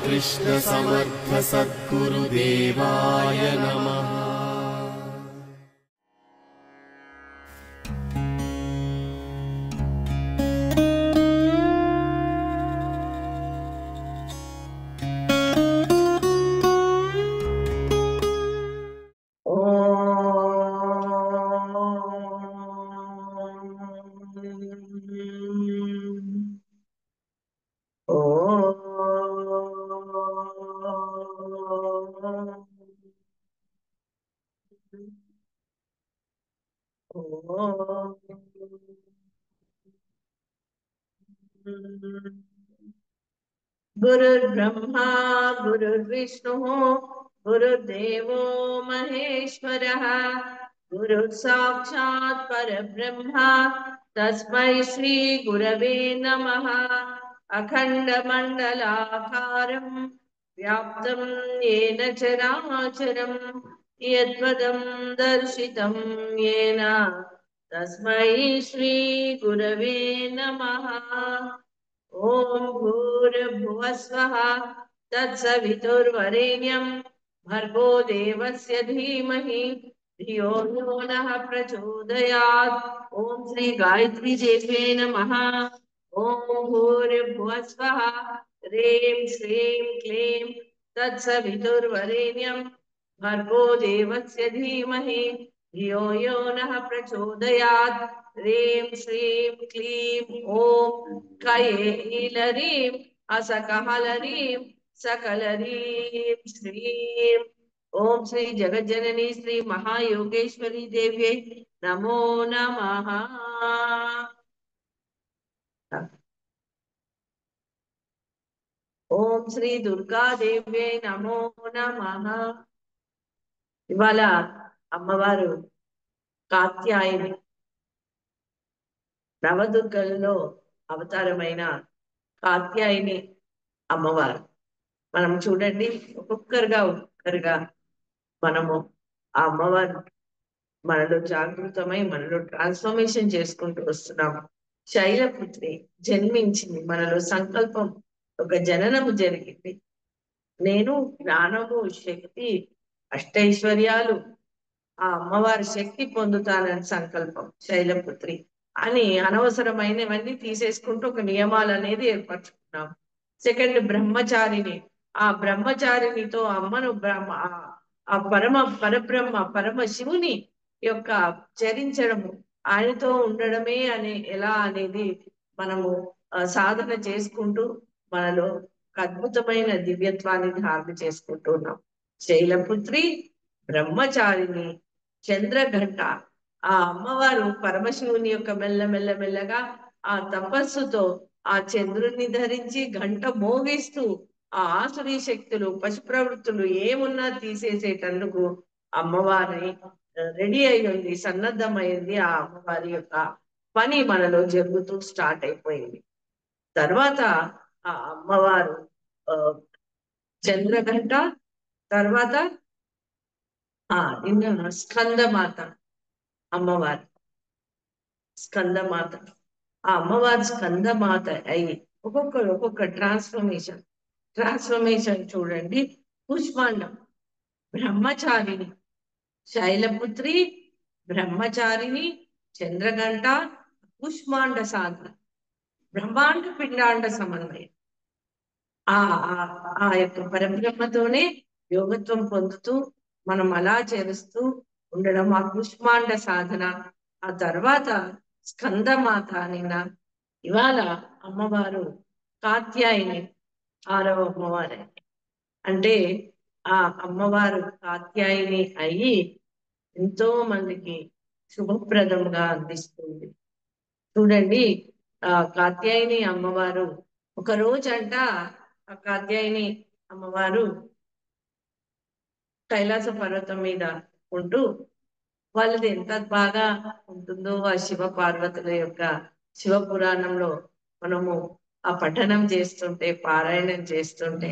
कृष्ण समर्थ सद्गुरुदेवाय नमः। गुरुर्ब्रह्मा गुरुर्विष्णुः गुरुर्देवो महेश्वरः गुरुसाक्षात् परब्रह्मा तस्मै श्री गुरवे नमः। अखण्डमण्डलाकारं व्याप्तं येन चराचरं यत्पदं दर्शितं येन तस्मै श्री गुरवे नमः। ओम भूर्भुवः स्वः तत्सवितुर्वरेण्यं भर्गो देवस्य धीमहि धियो यो नः प्रचोदयात्। ओम श्री गायत्री देव्यै नमः। ओम भूर्भुवः स्वः ह्रीं श्रीं क्लीं तत्सवितुर्वरेण्यं भर्गो देवस्य धीमहि धियो यो नः प्रचोदयात्। ह्रीं श्रीं क्लीं ओम कैलरीं असकहलरीं सकलरीं श्रीं। ओम श्री जगज्जननी श्री महायोगेश्वरी देव्यै नमो नमः। ఓం శ్రీ దుర్గాదేవ్యై నమో నమః. ఇవాళ అమ్మవారు కాత్యాయని నవదుర్గలలో అవతారమైన కాత్యాయని అమ్మవారు. మనం చూడండి, ఒక్కొక్కరుగా మనము ఆ అమ్మవారు మనలో జాగృతమై మనలో ట్రాన్స్ఫర్మేషన్ చేసుకుంటూ వస్తున్నాము. శైలపుత్రి జన్మించింది, మనలో సంకల్పం, ఒక జననము జరిగింది. నేను జ్ఞానము శక్తి అష్టైశ్వర్యాలు ఆ అమ్మవారి శక్తి పొందుతానని సంకల్పం శైలపుత్రి అని అనవసరమైనవన్నీ తీసేసుకుంటూ ఒక నియమాలు అనేది ఏర్పరచుకున్నాం. సెకండ్ బ్రహ్మచారిని, ఆ బ్రహ్మచారినితో అమ్మను ఆ పరబ్రహ్మ పరమ శివుని యొక్క చరించడము, ఆయనతో ఉండడమే ఎలా అనేది మనము సాధన చేసుకుంటూ మనలో అద్భుతమైన దివ్యత్వాన్ని ధారణ చేసుకుంటూ ఉన్నాం. శైలపుత్రి, బ్రహ్మచారిని, చంద్రఘంట. ఆ అమ్మవారు పరమశివుని యొక్క మెల్లగా ఆ తపస్సుతో ఆ చంద్రుని ధరించి గంట మోగిస్తూ ఆ ఆసురీ శక్తులు పశు ప్రవృత్తులు ఏమున్నా తీసేసేటందుకు అమ్మవారిని రెడీ అయ్యింది, సన్నద్ధమైంది. ఆ అమ్మవారి యొక్క పని మనలో జరుగుతూ స్టార్ట్ అయిపోయింది. తర్వాత ఆ అమ్మవారు చంద్రఘంట, తర్వాత స్కందమాత అమ్మవారు. స్కందమాత, ఆ అమ్మవారు స్కందమాత అయ్యి ఒక్కొక్క ట్రాన్స్ఫర్మేషన్ చూడండి. పుష్పాండం, బ్రహ్మచారిణి, శైలపుత్రి, బ్రహ్మచారిణి, చంద్రఘంట, పుష్మాండ సాధన, బ్రహ్మాండ పిండాండ సమన్వయం. ఆ యొక్క పరబ్రహ్మతోనే యోగత్వం పొందుతూ మనం అలా చేరుస్తూ ఉండడం ఆ పుష్మాండ సాధన. ఆ తర్వాత స్కందమాత నిన్న ఇవాళ అమ్మవారు కాత్యాయని, 6వ అమ్మవారు. అంటే ఆ అమ్మవారు కాత్యాయని అయ్యి ఎంతో మందికి శుభప్రదంగా అందిస్తుంది. చూడండి, ఆ కాత్యాయని అమ్మవారు ఒక రోజంట ఆ కాత్యాయని అమ్మవారు కైలాస పర్వతం మీద ఉంటూ, వాళ్ళది ఎంత బాగా ఉంటుందో ఆ శివ పార్వతుల యొక్క శివ పురాణంలో మనము ఆ పఠనం చేస్తుంటే, పారాయణం చేస్తుంటే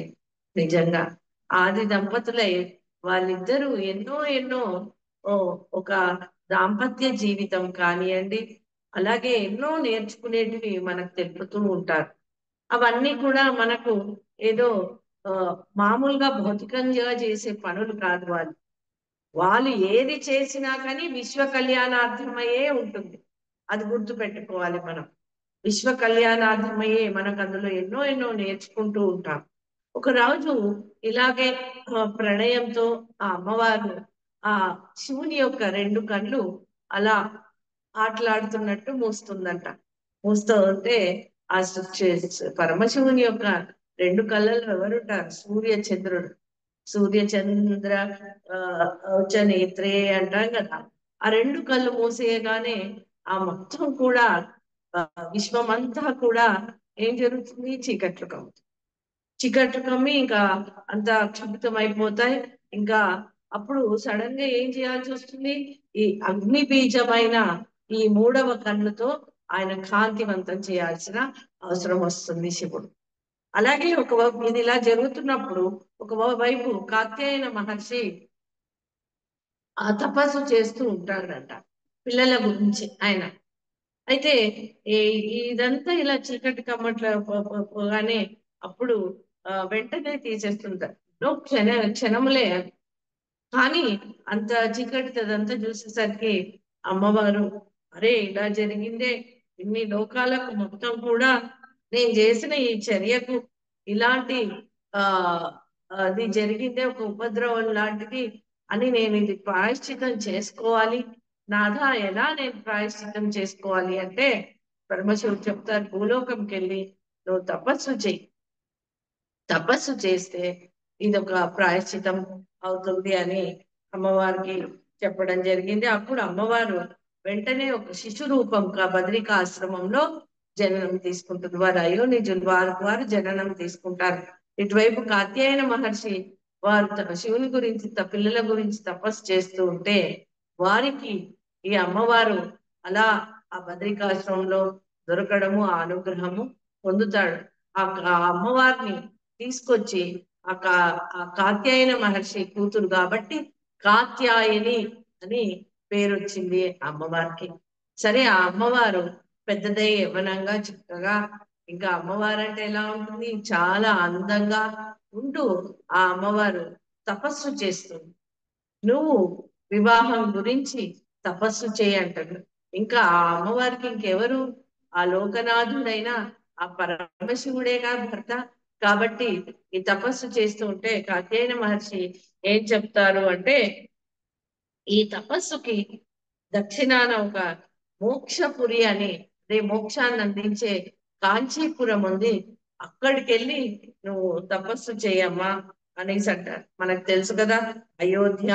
నిజంగా ఆది దంపతులై వాళ్ళిద్దరూ ఎన్నో ఒక దాంపత్య జీవితం కానివ్వండి, అలాగే ఎన్నో నేర్చుకునేటివి మనకు తెలుపుతూ ఉంటారు. అవన్నీ కూడా మనకు ఏదో ఆ, మామూలుగా భౌతికంగా చేసే పనులు కాదు వాళ్ళు. వాళ్ళు ఏది చేసినా కానీ విశ్వ కళ్యాణార్థమయ్యే ఉంటుంది. అది గుర్తు పెట్టుకోవాలి మనం. విశ్వ కళ్యాణార్థమయ్యే మనకు అందులో ఎన్నో ఎన్నో నేర్చుకుంటూ ఉంటాం. ఒక రోజు ఇలాగే ప్రణయంతో ఆ అమ్మవారు ఆ శివుని యొక్క రెండు కళ్ళు అలా ఆటలాడుతున్నట్టు మూస్తుందంట. మూస్తూ ఉంటే ఆ పరమశివుని యొక్క రెండు కళ్ళల్లో ఎవరుంటారు? సూర్య చంద్రుడు. సూర్య చంద్ర ఆ నేత్రే అంటాం కదా. ఆ రెండు కళ్ళు మూసేయగానే ఆ మొత్తం కూడా ఆ, విశ్వమంతా కూడా ఏం జరుగుతుంది? చీకట్లు కమ్ముతుంది. చీకట్లు కమ్మి ఇంకా అంతా క్షుభితం అయిపోతాయి. ఇంకా అప్పుడు సడన్ గా ఏం చేయాల్సి వస్తుంది? ఈ అగ్ని బీజమైన ఈ మూడవ కన్నుతో ఆయన కాంతివంతం చేయాల్సిన అవసరం వస్తుంది శివుడు. అలాగే ఇది ఇలా జరుగుతున్నప్పుడు ఒక వైపు కాత్యాయన మహర్షి ఆ తపస్సు చేస్తూ ఉంటాడంట పిల్లల గురించి ఆయన. అయితే ఇదంతా ఇలా చీకటి కమ్మట్ల పోగానే అప్పుడు వెంటనే తీసేస్తుంటారు. క్షణములే. కానీ అంత చీకటి అదంతా చూసేసరికి అమ్మవారు, అరే ఇలా జరిగిందే, ఇన్ని లోకాలకు మొత్తం కూడా నేను చేసిన ఈ చర్యకు ఇలాంటి ఆ అది జరిగిందే, ఒక ఉపద్రవం లాంటిది అని నేను ఇది ప్రాయశ్చితం చేసుకోవాలి. నాథా ఎలా నేను ప్రాయశ్చితం చేసుకోవాలి అంటే పరమశివుడు చెప్తారు, భూలోకంకి వెళ్ళి నువ్వు తపస్సు చెయ్యి. తపస్సు చేస్తే ఇది ఒక ప్రాయశ్చితం అవుతుంది అని అమ్మవారికి చెప్పడం జరిగింది. అప్పుడు అమ్మవారు వెంటనే ఒక శిశు రూపంగా బద్రికాశ్రమంలో జననం తీసుకుంటుంది. వారు అయోనిజులు, వారు జననం తీసుకుంటారు. ఇటువైపు కాత్యాయన మహర్షి వారు శివుని గురించి పిల్లల గురించి తపస్సు చేస్తూ ఉంటే వారికి ఈ అమ్మవారు అలా ఆ బద్రికాశ్రమంలో దొరకడము, ఆ అనుగ్రహము పొందుతాడు. ఆ అమ్మవారిని తీసుకొచ్చి ఆ కాత్యాయన మహర్షి కూతురు కాబట్టి కాత్యాయని అని పేరు వచ్చింది అమ్మవారికి. సరే, ఆ అమ్మవారు పెద్దదై యవ్వనంగా చక్కగా, ఇంకా అమ్మవారు అంటే ఎలా ఉంటుంది? చాలా అందంగా ఉంటూ ఆ అమ్మవారు తపస్సు చేస్తుంది. నువ్వు వివాహం గురించి తపస్సు చేయంటాడు. ఇంకా ఆ అమ్మవారికి ఇంకెవరు? ఆ లోకనాథుడైన ఆ పరమశివుడేగా భర్త. కాబట్టి ఈ తపస్సు చేస్తూ ఉంటే కాత్యాయన మహర్షి ఏం చెప్తారు అంటే, ఈ తపస్సుకి దక్షిణాన ఒక మోక్షపురి అని, అదే మోక్షాన్ని అందించే కాంచీపురం ఉంది. అక్కడికి వెళ్ళి నువ్వు తపస్సు చేయమ్మా అనేసి అంటారు. మనకు తెలుసు కదా, అయోధ్య,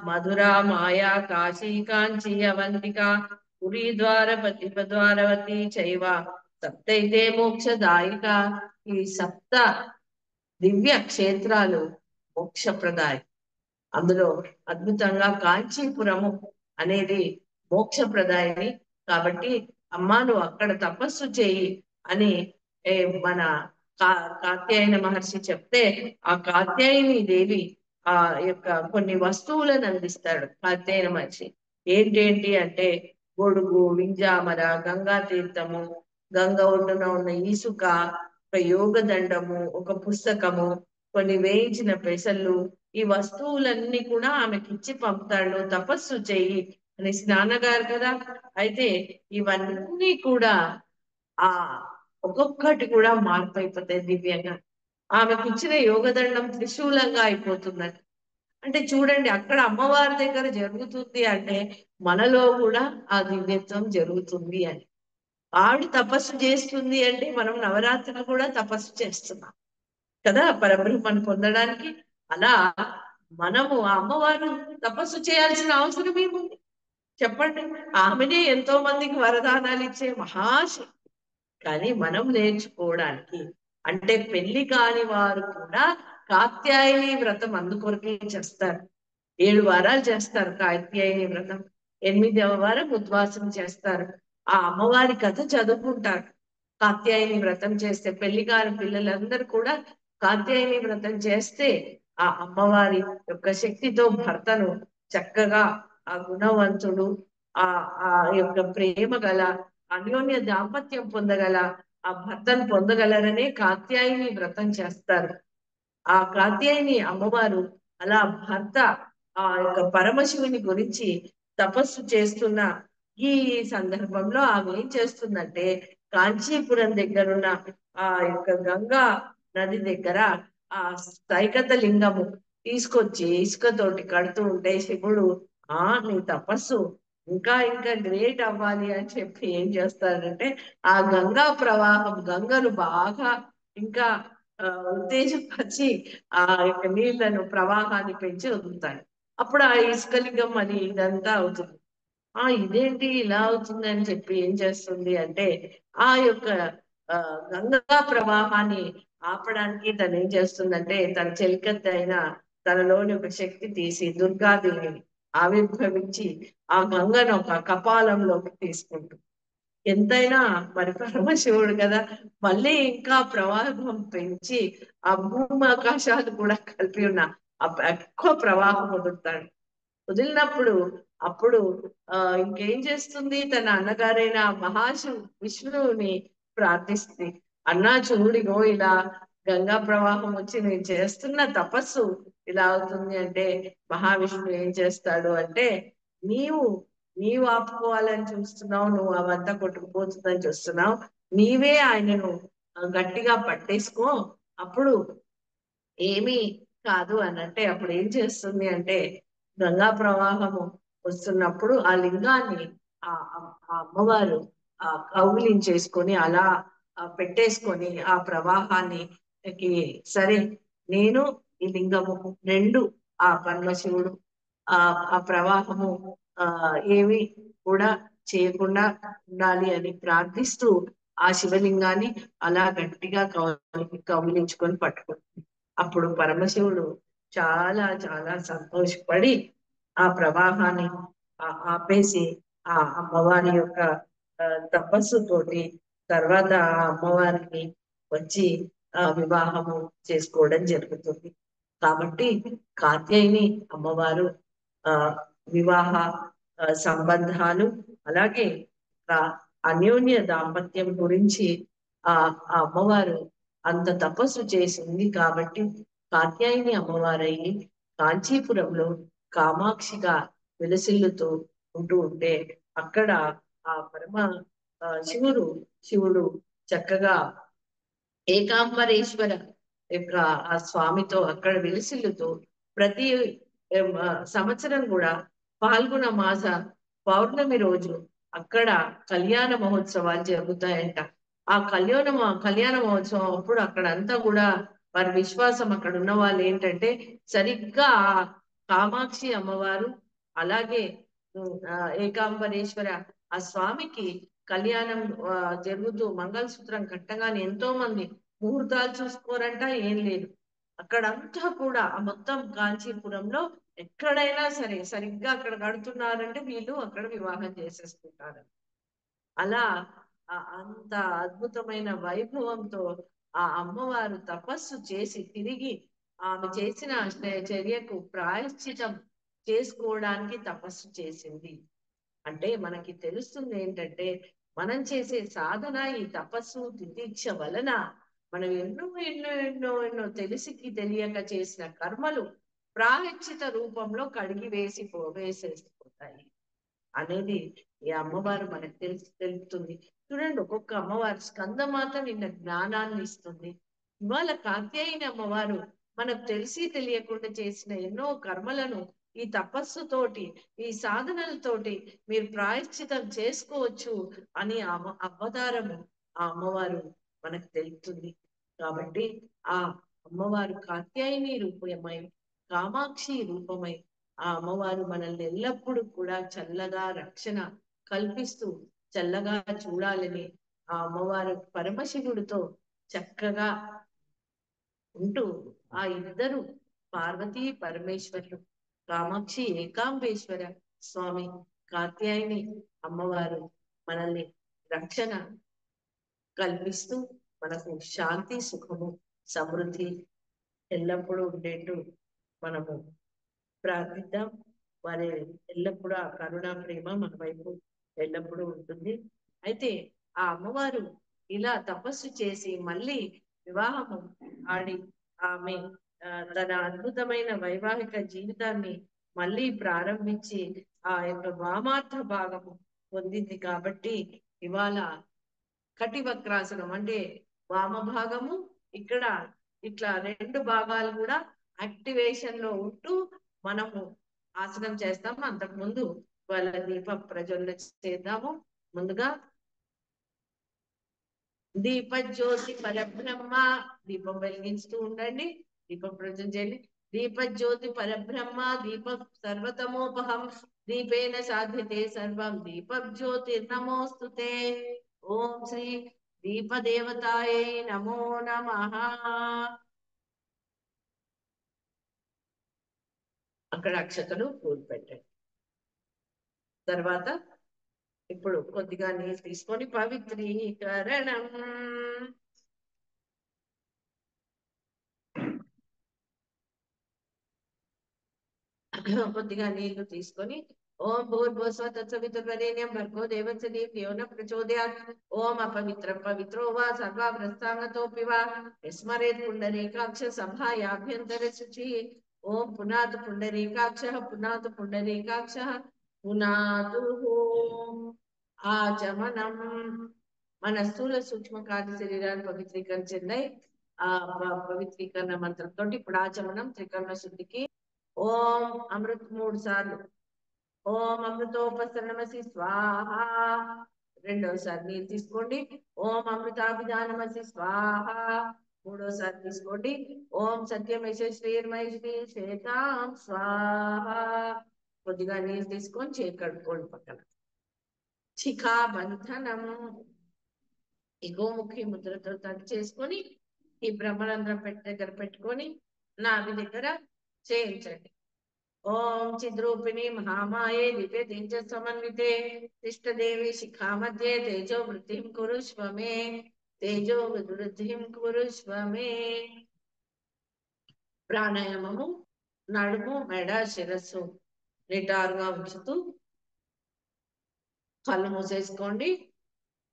మధుర, మాయా, కాశీ, కాంచీ, అవంతిక, పురి, ద్వారపతి, ద్వారవతి చైవ సప్తైతే మోక్షదాయిక. ఈ సప్త దివ్య క్షేత్రాలు మోక్షప్రదాయం. అందులో అద్భుతంగా కాంచీపురము అనేది మోక్షప్రదాయని. కాబట్టి అమ్మా నువ్వు అక్కడ తపస్సు చేయి అని ఏ మన కాత్యాయన మహర్షి చెప్తే, ఆ కాత్యాయని దేవి ఆ యొక్క కొన్ని వస్తువులను అందిస్తాడు కాత్యాయన మహర్షి. ఏంటేంటి అంటే గొడుగు, వింజామర, గంగా తీర్థము, గంగ ఒడ్డున ఉన్న ఇసుక, ఒక యోగ దండము, ఒక పుస్తకము, కొన్ని వేయించిన పెసళ్ళు, ఈ వస్తువులన్నీ కూడా ఆమెకి ఇచ్చి పంపుతాడు. తపస్సు చెయ్యి అని. నాన్నగారు కదా. అయితే ఇవన్నీ కూడా ఆ ఒక్కొక్కటి కూడా మార్పు అయిపోతాయి దివ్యంగా. ఆమెకు ఇచ్చిన యోగదండం త్రిశూలంగా అయిపోతుందని. అంటే చూడండి, అక్కడ అమ్మవారి దగ్గర జరుగుతుంది అంటే మనలో కూడా ఆ దివ్యత్వం జరుగుతుంది అని. ఆవిడ తపస్సు చేస్తుంది అంటే మనం నవరాత్రులు కూడా తపస్సు చేస్తున్నాం కదా పరబ్రహ్మను పొందడానికి. అలా మనము ఆ అమ్మవారు తపస్సు చేయాల్సిన అవసరం ఏముంది చెప్పండి? ఆమెనే ఎంతో మందికి వరదానాలు ఇచ్చే మహాశక్తి. కానీ మనం నేర్చుకోవడానికి, అంటే పెళ్లి కాని వారు కూడా కాత్యాయని వ్రతం అందుకొరకే చేస్తారు. 7 వారాలు చేస్తారు కాత్యాయని వ్రతం. 8వ వారం ఉద్వాసం చేస్తారు. ఆ అమ్మవారి కథ చదువుకుంటారు. కాత్యాయని వ్రతం చేస్తే పెళ్లి కాని పిల్లలందరూ కూడా కాత్యాయని వ్రతం చేస్తే ఆ అమ్మవారి యొక్క శక్తితో భర్తను చక్కగా, ఆ గుణవంతుడు, ఆ ఆ యొక్క ప్రేమ గల, అన్యోన్య దాంపత్యం పొందగల ఆ భర్తను పొందగలరనే కాత్యాయని వ్రతం చేస్తారు. ఆ కాత్యాయని అమ్మవారు అలా భర్త ఆ యొక్క పరమశివుని గురించి తపస్సు చేస్తున్న ఈ సందర్భంలో ఆమె ఏం చేస్తుందంటే కాంచీపురం దగ్గరున్న ఆ యొక్క గంగా నది దగ్గర ఆ సైకత లింగము తీసుకొచ్చి ఇసుకతోటి కడుతూ ఉంటే శివుడు నీ తపస్సు ఇంకా ఇంకా గ్రేట్ అవ్వాలి అని చెప్పి ఏం చేస్తాడంటే ఆ గంగా ప్రవాహం గంగను బాగా ఇంకా ఉత్తేజపరిచి ఆ యొక్క నీళ్లను ప్రవాహాన్ని పెంచి వదులుతాడు. అప్పుడు ఆ ఇసుకలింగం అని ఇదంతా అవుతుంది. ఇదేంటి ఇలా అవుతుంది అని చెప్పి ఏం చేస్తుంది అంటే ఆ యొక్క ఆ గంగా ప్రవాహాన్ని ఆపడానికి తను ఏం చేస్తుందంటే తన చెలికత్తి అయిన తనలోని ఒక శక్తి తీసి దుర్గాదేవిని ఆవిర్భవించి ఆ గంగను ఒక కపాలంలోకి తీసుకుంటుంది. ఎంతైనా మరి పరమశివుడు కదా, మళ్ళీ ఇంకా ప్రవాహం పెంచి ఆ భూమి ఆకాశాలు కూడా కలిపి ఉన్న ఎక్కువ ప్రవాహం వదులుతాడు. వదిలినప్పుడు అప్పుడు ఇంకేం చేస్తుంది, తన అన్నగారైన విష్ణువుని ప్రార్థిస్తుంది. అన్నా చూడిగో ఇలా గంగా ప్రవాహం వచ్చి నేను చేస్తున్న తపస్సు ఇలా అవుతుంది అంటే మహావిష్ణువు ఏం చేస్తాడు అంటే నీవు నీవు ఆపుకోవాలని చూస్తున్నావు, నువ్వు అవంతా కొట్టుకుపోతుందని చూస్తున్నావు, నీవే ఆయనను గట్టిగా పట్టేసుకో, అప్పుడు ఏమీ కాదు అని అంటే అప్పుడు ఏం చేస్తుంది అంటే గంగా ప్రవాహము వస్తున్నప్పుడు ఆ లింగాన్ని ఆ అమ్మవారు కౌగిలించేసుకొని అలా పెట్టేసుకొని ఆ ప్రవాహాన్ని సరే నేను ఈ లింగము రెండు ఆ పరమశివుడు ఆ ప్రవాహము ఆ ఏమి కూడా చేయకుండా ఉండాలి అని ప్రార్థిస్తూ ఆ శివలింగాన్ని అలా గట్టిగా కౌగిలించుకొని పట్టుకుంటుంది. అప్పుడు పరమశివుడు చాలా చాలా సంతోషపడి ఆ ప్రవాహాన్ని ఆపేసి ఆ అమ్మవారి యొక్క తపస్సుతోటి తర్వాత ఆ అమ్మవారిని వచ్చి వివాహము చేసుకోవడం జరుగుతుంది. కాబట్టి కాత్యాయని అమ్మవారు ఆ వివాహ సంబంధాలు అలాగే అన్యోన్య దాంపత్యం గురించి ఆ అమ్మవారు అంత తపస్సు చేసింది కాబట్టి కాత్యాయని అమ్మవారయ్యి కాంచీపురంలో కామాక్షిగా వెలసిల్లుతూ ఉంటూ ఉంటే అక్కడ ఆ పరమ శివుడు చక్కగా ఏకాంబరేశ్వర యొక్క ఆ స్వామితో అక్కడ వెలిసిల్లుతూ ప్రతి సంవత్సరం కూడా పాల్గొన మాస పౌర్ణమి రోజు అక్కడ కళ్యాణ మహోత్సవాలు జరుగుతాయంట. ఆ కళ్యాణ మహోత్సవం అప్పుడు అక్కడ అంతా కూడా వారి విశ్వాసం అక్కడ ఉన్న వాళ్ళు ఏంటంటే సరిగ్గా కామాక్షి అమ్మవారు అలాగే ఏకాంబరేశ్వర ఆ స్వామికి కళ్యాణం జరుగుతూ మంగళసూత్రం కట్టగానే ఎంతో మంది ముహూర్తాలు చూసుకోరంట, ఏం లేదు. అక్కడంతా కూడా ఆ మొత్తం కాంచీపురంలో ఎక్కడైనా సరే సరిగ్గా అక్కడ కడుతున్నారంటే వీళ్ళు అక్కడ వివాహం చేసేసుకుంటారు. అలా అంత అద్భుతమైన వైభవంతో ఆ అమ్మవారు తపస్సు చేసి తిరిగి ఆమె చేసిన చర్యకు ప్రాయశ్చితం చేసుకోవడానికి తపస్సు చేసింది. అంటే మనకి తెలుస్తుంది ఏంటంటే మనం చేసే సాధన ఈ తపస్సు తితీక్ష వలన మనం ఎన్నో ఎన్నో ఎన్నో ఎన్నో తెలిసికి తెలియక చేసిన కర్మలు ప్రాయశ్చిత రూపంలో కడిగి వేసేసిపోతాయి అనేది ఈ అమ్మవారు మనకు తెలుపుతుంది. చూడండి, ఒక్కొక్క అమ్మవారు స్కందమాత నిన్న జ్ఞానాన్ని ఇస్తుంది. ఇవాళ కాత్యాయని అమ్మవారు మనకు తెలిసి తెలియకుండా చేసిన ఎన్నో కర్మలను ఈ తపస్సుతోటి ఈ సాధనలతోటి మీరు ప్రాయశ్చితం చేసుకోవచ్చు అని అవతారము ఆ అమ్మవారు మనకు తెలుపుతుంది. కాబట్టి ఆ అమ్మవారు కాత్యాయని రూపమై కామాక్షి రూపమై ఆ అమ్మవారు మనల్ని ఎల్లప్పుడూ కూడా చల్లగా రక్షణ కల్పిస్తూ చల్లగా చూడాలని ఆ అమ్మవారు పరమశివుడితో చక్కగా ఉంటూ ఆ ఇద్దరు పార్వతీ పరమేశ్వరులు కామాక్షి ఏకాంబేశ్వర స్వామి కాత్యాయని అమ్మవారు మనల్ని రక్షణ కల్పిస్తూ మనకు శాంతి సుఖము సమృద్ధి ఎల్లప్పుడూ ఉండేట్టు మనము ప్రార్థిద్దాం. వారి ఎల్లప్పుడూ ఆ కరుణ ప్రేమ మన వైపు ఎల్లప్పుడూ ఉంటుంది. అయితే ఆ అమ్మవారు ఇలా తపస్సు చేసి మళ్ళీ వివాహము ఆడి ఆమె తన అద్భుతమైన వైవాహిక జీవితాన్ని మళ్ళీ ప్రారంభించి ఆ యొక్క వామార్థ భాగము పొందింది. కాబట్టి ఇవాళ కటివక్రాసనం అంటే వామ భాగము, ఇక్కడ ఇట్లా రెండు భాగాలు కూడా యాక్టివేషన్ లో ఉంటూ మనము ఆసనం చేస్తాము. అంతకు ముందు వాళ్ళ దీప ప్రజ్వలన చేద్దాము. ముందుగా దీపజ్యోతి పరబ్రహ్మ, దీపం వెలిగిస్తూ ఉండండి, దీపం ప్రజ్వలన చేయండి. దీపజ్యోతి పరబ్రహ్మ దీప సర్వతమోపహం దీపేన సాధ్యతే సర్వం దీపజ్యోతిర్నమోస్తుతే. ఓం శ్రీ దీపదేవతాయే నమో నమః. అక్కడ అక్షతలు పూలు పెట్టండి. తర్వాత ఇప్పుడు కొద్దిగా నీళ్ళు తీసుకొని పవిత్రీకరణం. కొద్దిగా నీళ్లు తీసుకొని ఓం భూర్భువస్వ తత్సవితుర్వరేణ్యం భర్గో దేవస్య ధియో న ప్రచోదయాత్. ఓం అపవిత్రం పవిత్రో వా సర్వాభ్రస్తాంగతోపి వా విస్మరేత్ పుండరీకాక్ష సభాయాభ్యంతర శుచి. ఓం పునాతు పుండరీకాక్షః పునాతు పుండరీకాక్షః పునాతు. ఆచమనం. మన స్థూల సూక్ష్మ కార్య శరీరాన్ని పవిత్రీకరించింది ఆ పవిత్రీకరణ మంత్రంతో. ఇప్పుడు ఆచమనం త్రికరణ శుద్ధికి. ఓం అమృత్ 3 సార్లు. ఓం అమృతోపసరణమసి స్వాహ. రెండోసారి నీరు తీసుకోండి. ఓం అమృతాభిధానమసి స్వాహ. మూడోసారి తీసుకోండి. ఓం సత్యమేష శ్రీర్మహేశ్వరీ శ్వేతాం స్వాహ. కొద్దిగా నీరు తీసుకొని చేయి కడుక్కోండి పక్కన. శిఖా బంధనం. ఎగోముఖి ముద్రతో తడి చేసుకొని ఈ బ్రహ్మరంధ్రం దగ్గర పెట్టుకొని నాభి దగ్గర చేయించండి. ఓం చిద్రూపిణి మహామాయే దివ్య తేజ సమన్వితే తిష్టదేవి శిఖా మధ్యే తేజో వృద్ధిం కురుష్వ మే. తేజో వృద్ధిం కురుష్వ మే. ప్రాణాయామము నడుము, మెడ, శిరస్సు నిటారుగా ఉంచుతూ కళ్ళు మూసేసుకోండి.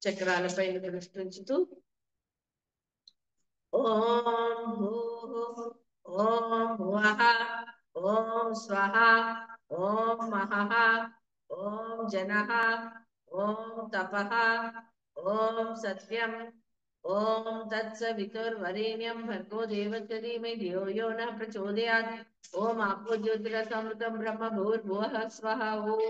చక్రాలపైన దృష్టి ఉంచుతూ ఓం భూః ఓం భువః ఓం స్వః ఓం మహః ఓం జనః ఓం తపః ఓం సత్యం ఓం తత్సవితుర్వరేణ్యం భర్గో దేవస్య ధీమహి ధియో యో నః ప్రచోదయాత్. ఓం ఆపో జ్యోతిరసమృతం బ్రహ్మ భూర్భువః స్వః. ఓం.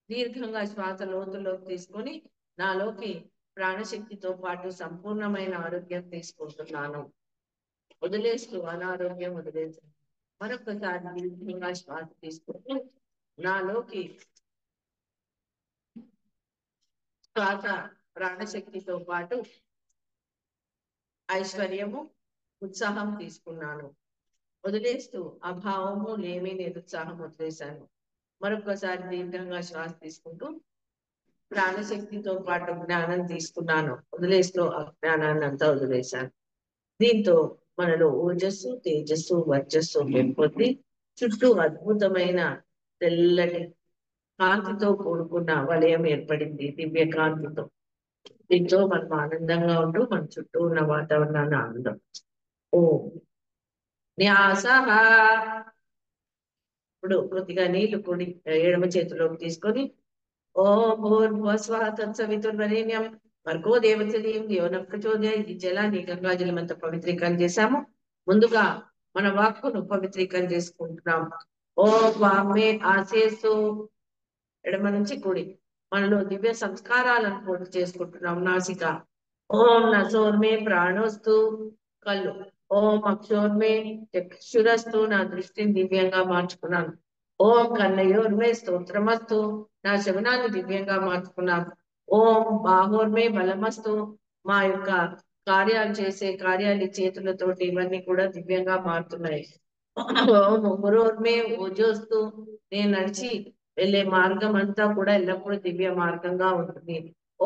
దీర్ఘంగా శ్వాస లోతులోకి తీసుకొని నాలోకి ప్రాణశక్తితో పాటు సంపూర్ణమైన ఆరోగ్యం తీసుకుంటున్నాను. వదిలేస్తూ అనారోగ్యం వదిలేస్తూ మరొకసారి దీర్ఘంగా శ్వాస తీసుకుంటూ నాలోకి శ్వాస ప్రాణశక్తితో పాటు ఐశ్వర్యము, ఉత్సాహం తీసుకున్నాను. వదిలేస్తూ అభావము, లేమి, నిరుత్సాహం వదిలేశాను. మరొకసారి దీర్ఘంగా శ్వాస తీసుకుంటూ ప్రాణశక్తితో పాటు జ్ఞానం తీసుకున్నాను. వదిలేస్తూ అజ్ఞానాన్ని అంతా వదిలేశాను. దీంతో మనలో ఓజస్సు, తేజస్సు, వర్చస్సు పెంపొంది చుట్టూ అద్భుతమైన తెల్లటి కాంతితో కూడుకున్న వలయం ఏర్పడింది, దివ్య కాంతితో. దీంతో మనం ఆనందంగా ఉంటూ మన చుట్టూ ఉన్న వాతావరణాన్ని ఆనందం. ఓం న్యాస. ఇప్పుడు కొద్దిగా నీళ్లు కుడి ఎడమ చేతిలోకి తీసుకొని ఓం భూర్భువస్వః తత్సవితుర్వరేణ్యం భర్గో దేవస్య ధియో నః ప్రచోదయాత్. ఇది జలాన్ని గంగాజలమంతా పవిత్రీకరణ చేశాము. ముందుగా మన వాక్కును పవిత్రీకరణ చేసుకుంటున్నాం. ఓం వామే ఆసేసు. ఎడమ నుంచి కుడి మనలో దివ్య సంస్కారాలను పూర్తి చేసుకుంటున్నాం. నాసిక. ఓం నసోర్మే ప్రాణోస్తు. కళ్ళు. ఓం అక్షోర్మే చక్షురస్తు. నా దృష్టిని దివ్యంగా మార్చుకున్నాను. ఓం కన్నయోర్మే స్తోత్రమస్తు. నా శవనాన్ని దివ్యంగా మార్చుకున్నాను. ఓం బాహోర్మే బలమస్తు. మా యొక్క కార్యాలు చేసే కార్యాలు చేతులతోటి ఇవన్నీ కూడా దివ్యంగా మారుతున్నాయి. ఓం మురోర్మే ఓజోస్తు. నేను నడిచి వెళ్ళే మార్గం అంతా కూడా ఎల్లప్పుడూ దివ్య మార్గంగా ఉంటుంది.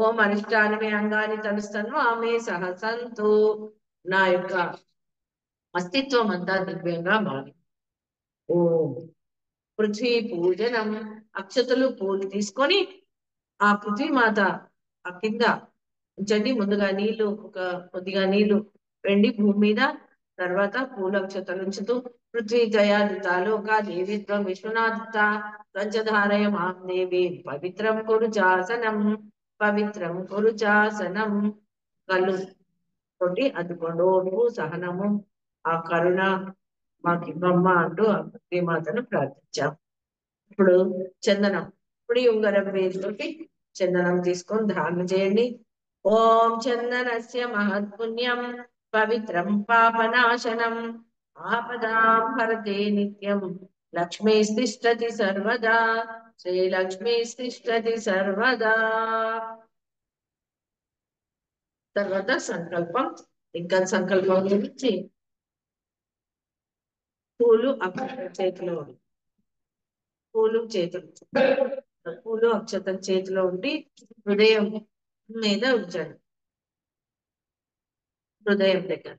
ఓం అరిష్టాని అంగాన్ని తలుస్తాను ఆమె సహసంతు. నా యొక్క అస్తిత్వం అంతా దివ్యంగా మారి. ఓం పృథ్వీ పూజనం. అక్షతలు పూలు తీసుకొని ఆ పృథ్వీమాత ఆ కింద ఉంచండి. ముందుగా నీళ్లు కొద్దిగా నీళ్లు వెండి భూమి మీద తర్వాత పూలక్షతలుంచుతూ పృథ్వీ జయాదితాలోకా దేవి త్వం విశ్వనాథ పంచధారయ మాం దేవి పవిత్రం కురు చాసనం పవిత్రం కురు చాసనం. కళ్ళు తోటి అదుకోండి, ఓర్పు సహనము ఆ కరుణ మాకు ఇవ్వమ్మ అంటూ ఆ మాతను ప్రార్థించాం. ఇప్పుడు చందనం, ఇప్పుడు ఉంగరం వేలుతోటి చందనం తీసుకొని ధారణ చేయండి. ఓం చందనస్య మహత్పుణ్యం పవిత్రం పాపనాశనం ఆపదాం హరతే నిత్యం లక్ష్మీ తిష్టతి సర్వదా శ్రీలక్ష్మీ తిష్టతి సర్వదా. తర్వాత సంకల్పం, ఇంకా సంకల్పం గురించి పూలు చేతిలో ఉంది, పూలు అక్షతలు చేతిలో ఉండి హృదయం మీద ఉంచండి, హృదయం దగ్గర.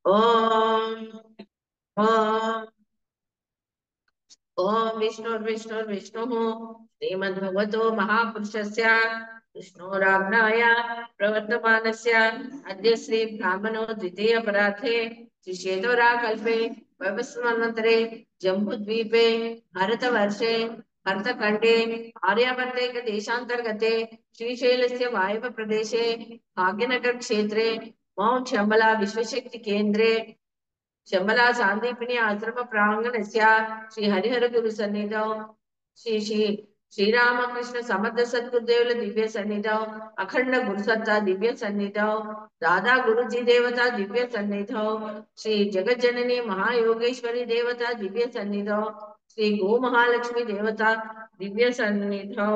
ఓం ఓం ఓం విష్ణుర్విష్ణుర్విష్ణు శ్రీమద్భగవతో మహాపురుషస్య విష్ణోరాజ్ఞాయ ప్రవర్తమానస్య అద్య శ్రీ బ్రాహ్మణో ద్వితీయ పరార్థే శ్రీ శ్వేతవరా కల్పే వైవస్వన్వంతరే జంబుద్వీపే భరతవర్షే భరతఖండే ఆర్యావర్తేక దేశాంతర్గతే శ్రీశైలస్య వాయవ ప్రదేశే భాగ్యనగర్ క్షేత్రే మౌ శంబలా విశ్వశక్తి కేంద్రే శంబలా సాందీపిని ఆశ్రమ ప్రాంగణస్య శ్రీ హరిహర గురు సన్నిధౌ శ్రీరామకృష్ణ సమర్థ సద్గురుదేవుల దివ్య సన్నిధౌ అఖండ గురుసత్తా దివ్య సన్నిధౌ దాదా గురుజీ దేవత దివ్య సన్నిధౌ శ్రీ జగజ్జనని మహాయోగేశ్వరి దేవత దివ్య సన్నిధౌ శ్రీ గో మహాలక్ష్మి దేవత దివ్య సన్నిధౌ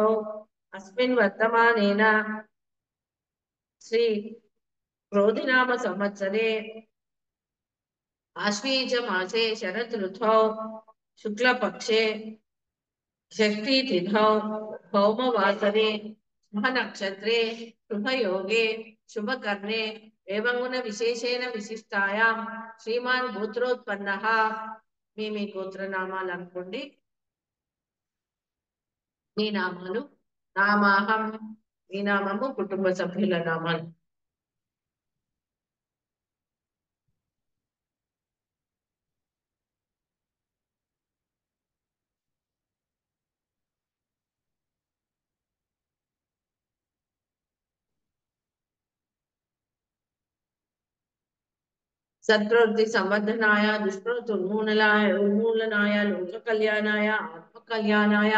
అస్మిన్ వర్తమానేన శ్రీ క్రోధినామ సంవత్సరే आश्वीज मासे शरद ऋतौ शुक्ल पक्षे षष्ठी तिथौ भौमवासरे शुभ नक्षत्रे शुभ योगे शुभ कर्णे एवं गुण विशेषेण विशिष्टायां श्रीमान गोत्रोत्पन्नः మీ గోత్రనామాలు అనుకోండి. మీ నామాలు నామాహం, మీ నామము కుటుంబ సభ్యుల నామాలు. सत्प्रवृत्ति संवर्धनाय दुष्प्रवृत्ति उन्मूलनाय लोक कल्याणाय आत्म कल्याणाय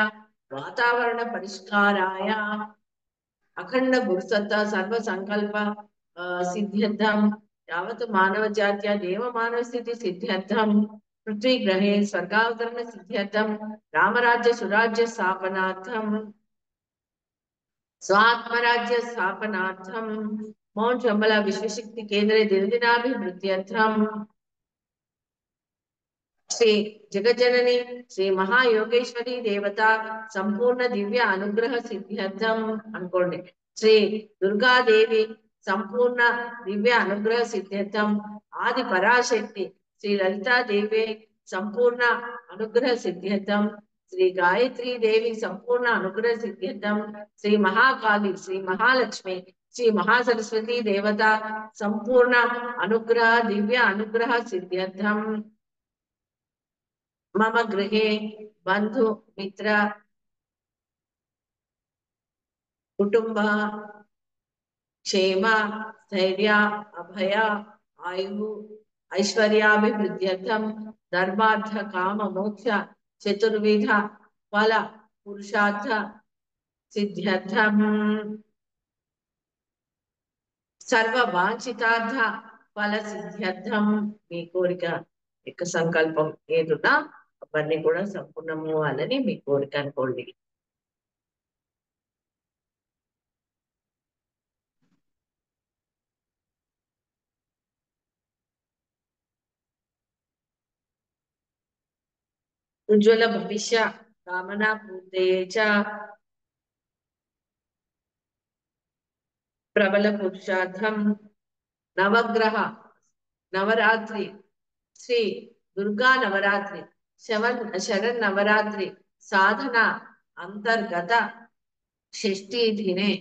वातावरण परिष्काराय अखंड गुरुसत्ता सर्व संकल्प सिद्ध्यर्थम यावत् मानव जात्या देव मानव स्थिति सिद्ध्यर्थम पृथ्वी ग्रहे स्वर्गावतरण सिद्ध्यर्थम रामराज्य सुराज्य स्थापनार्थम स्वात्मराज्य स्थापनार्थम मौन शंबला विश्वशक्ति केंद्रे दिनदिनाभिवृद्ध्यर्थम श्री जगज्जननी श्री महायोगेश्वरी देवता संपूर्ण दिव्य अनुग्रह सिद्ध्यर्थम अनुकोंడి. श्री दुर्गा देवी संपूर्ण दिव्य अनुग्रह सिद्ध्यर्थम आदि पराशक्ति श्री ललिता देवी संपूर्ण अनुग्रह सिद्ध्यर्थम श्री गायत्री देवी संपूर्ण अनुग्रह सिद्ध्यर्थम श्री महाकाली श्री महालक्ष्मी श्री महासरस्वती देवता संपूर्ण अनुग्रह दिव्य अनुग्रह सिद्ध्यर्थम मम गृहे बंधु मित्र कुटुंब क्षेम स्थैर्य अभय आयु ऐश्वर्याभिवृद्ध्यर्थम धर्मार्थ काम मोक्ष चतुर्विध फल पुरुषार्थ सिद्ध्यर्थम सर्व वांछितार्थ फल सिद्ध्यर्थम. మీ కోరిక యొక్క సంకల్పం ఏదున్నా అవన్నీ కూడా సంపూర్ణము అవ్వాలని మీ కోరిక అనుకోండి. उज्ज्वल भविष्य कामना पूर्तये च प्रबल पुरुषार्थम नवग्रह नवरात्रि श्री दुर्गा नवरात्रि शरण नवरात्रि साधना अंतर्गत षष्ठी दिने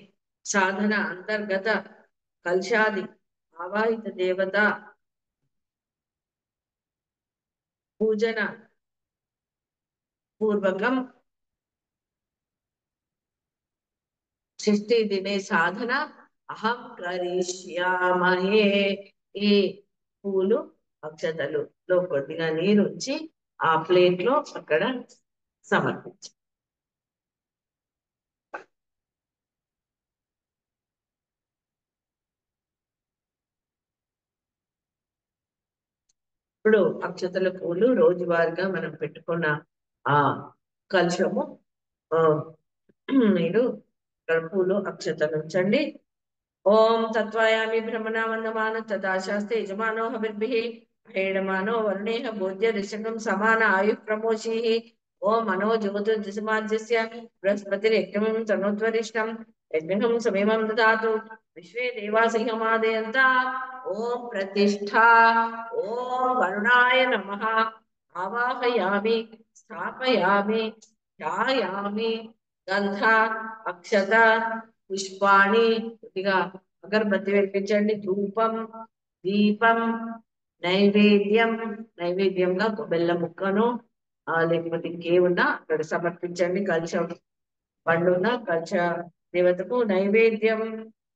साधना अंतर्गत कलशादि आवाहित देवता పూజన పూర్వకం షష్ఠీ దినే సాధన అహం కరిష్యామహే. ఈ పూలు అక్షతలు లో కొద్దిగా నీరు ఉంచి ఆ ప్లేట్ లో అక్కడ సమర్పించు. ఇప్పుడు అక్షతల పూలు రోజువారీగా మనం పెట్టుకున్న ఆ కలుషము మీరు ఇక్కడ పూలు అక్షతలు ఉంచండి. ఓం తత్వాయామి బ్రహ్మణావందమాన తదా శాస్త్రే యజమానో హవిర్భిః హేడమానో వర్ణేహ భోజ్య ఋషకం సమాన ఆయు ప్రమోషి. ఓం మనో జ్యోతిర్దిశమాజ్యస్య బృహస్పతిర్యజ్ఞం తనోత్వరిష్టం యజ్ఞం సమేమం దదాతు విశ్వే దేవాసిహమాదయంత. ఓం ప్రతిష్ఠా. ఓం వరుణాయ నమః. ఆవాహయామి స్థాపయామి ధ్యాయామి గంధ అక్షత పుష్పాణి కొద్దిగా అగరబత్తి వెలిగించండి. ధూపం దీపం నైవేద్యం నైవేద్యంగా ఒక బెల్లం ముక్కను లేకపోతే ఇంకేమున్నా అక్కడ సమర్పించండి. కలశం పండున్న కలశ దేవతకు నైవేద్యం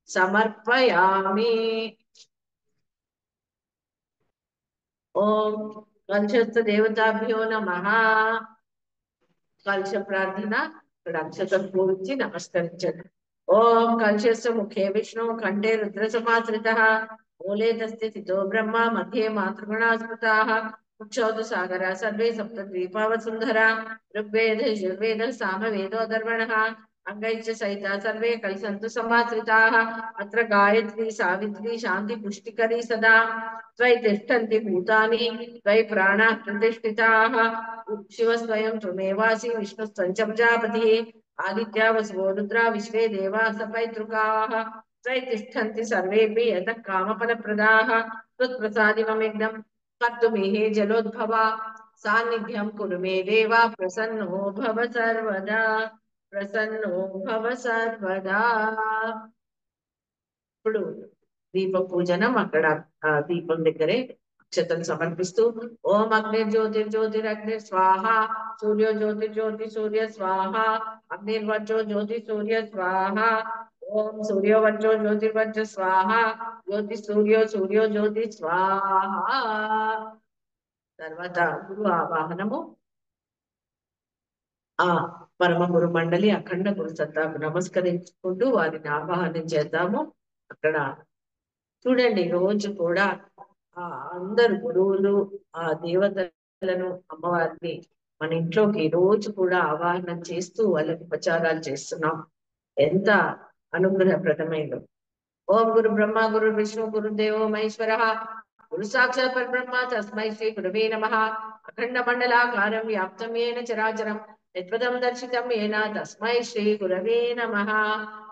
సమర్పయామి. ఓం కలశస్థ దేవతాభ్యో నమః. కలశ ప్రార్థన ఇక్కడ అక్షతం పూరించి నమస్కరించండి. ఓం కలశస్య ముఖే విష్ణు కంఠే రుద్ర సమాశ్రితః మూలే తస్య స్థితో బ్రహ్మ మధ్యే మాతృగణా స్మృతాః ముక్షౌతు సాగరా సర్వే సప్త ద్వీపావసుంధరా ఋగ్వేద యజుర్వేద సామవేదో అథర్వణః అంగైశ్చ సహితా సర్వే కలసంతు సమాశ్రితాః అత్ర గాయత్రీ సావిత్రీ శాంతి పుష్టికరీ సదా త్వయి తిష్టంతి భూతాని త్వయి ప్రాణాః ప్రతిష్ఠితాః శివస్వయం త్వమేవాసి విష్ణుస్త్వం చ ప్రజాపతిః ఆదిత్యా వసువో రుద్రా విశ్వే దేవాः సపైతృకాः త్వయి తిష్టంతి సర్వేపి యతః కామఫలప్రదాः త్వత్ప్రసాదిమమిగ్నం కర్తుమిహే జలోద్భవా సాన్నిధ్యం కురు మే దేవా ప్రసన్నో భవ సర్వదా. ప్రసన్నో భవ సర్వదా. ఇప్పుడు దీప పూజనం అక్కడ దీపం దగ్గరే అక్షతలు సమర్పిస్తూ ఓం అగ్నిర్జ్యోతిర్జ్యోతిరగ్ని స్వాహ సూర్యో జ్యోతిర్జ్యోతి సూర్య స్వాహ అగ్నిర్వచో జ్యోతి సూర్య స్వాహ ఓం సూర్యోవచో జ్యోతిర్వచ స్వాహ జ్యోతి సూర్యో సూర్యో జ్యోతి స్వాహ. తర్వాత గురు ఆవాహనము. ఆ పరమ గురు మండలి అఖండ గురు సత్తాకు నమస్కరించుకుంటూ వారిని ఆవాహనం చేద్దాము. అక్కడ చూడండి రోజు కూడా ఆ అందరు గురువులు ఆ దేవతలను అమ్మవారిని మన ఇంట్లోకి రోజు కూడా ఆవాహనం చేస్తూ వాళ్ళకి ఉపచారాలు చేస్తున్నాం. ఎంత అనుగ్రహప్రదమైనదో. ఓం గురు బ్రహ్మ గురు విష్ణు గురు దేవో మహేశ్వరః గురు సాక్షాత్ పరబ్రహ్మ తస్మై శ్రీ గురవే నమః. అఖండ మండలాకారం వ్యాప్తం ఏన చరాచరం యత్పదం దర్శితం ఏన తస్మై శ్రీ గురవే నమః.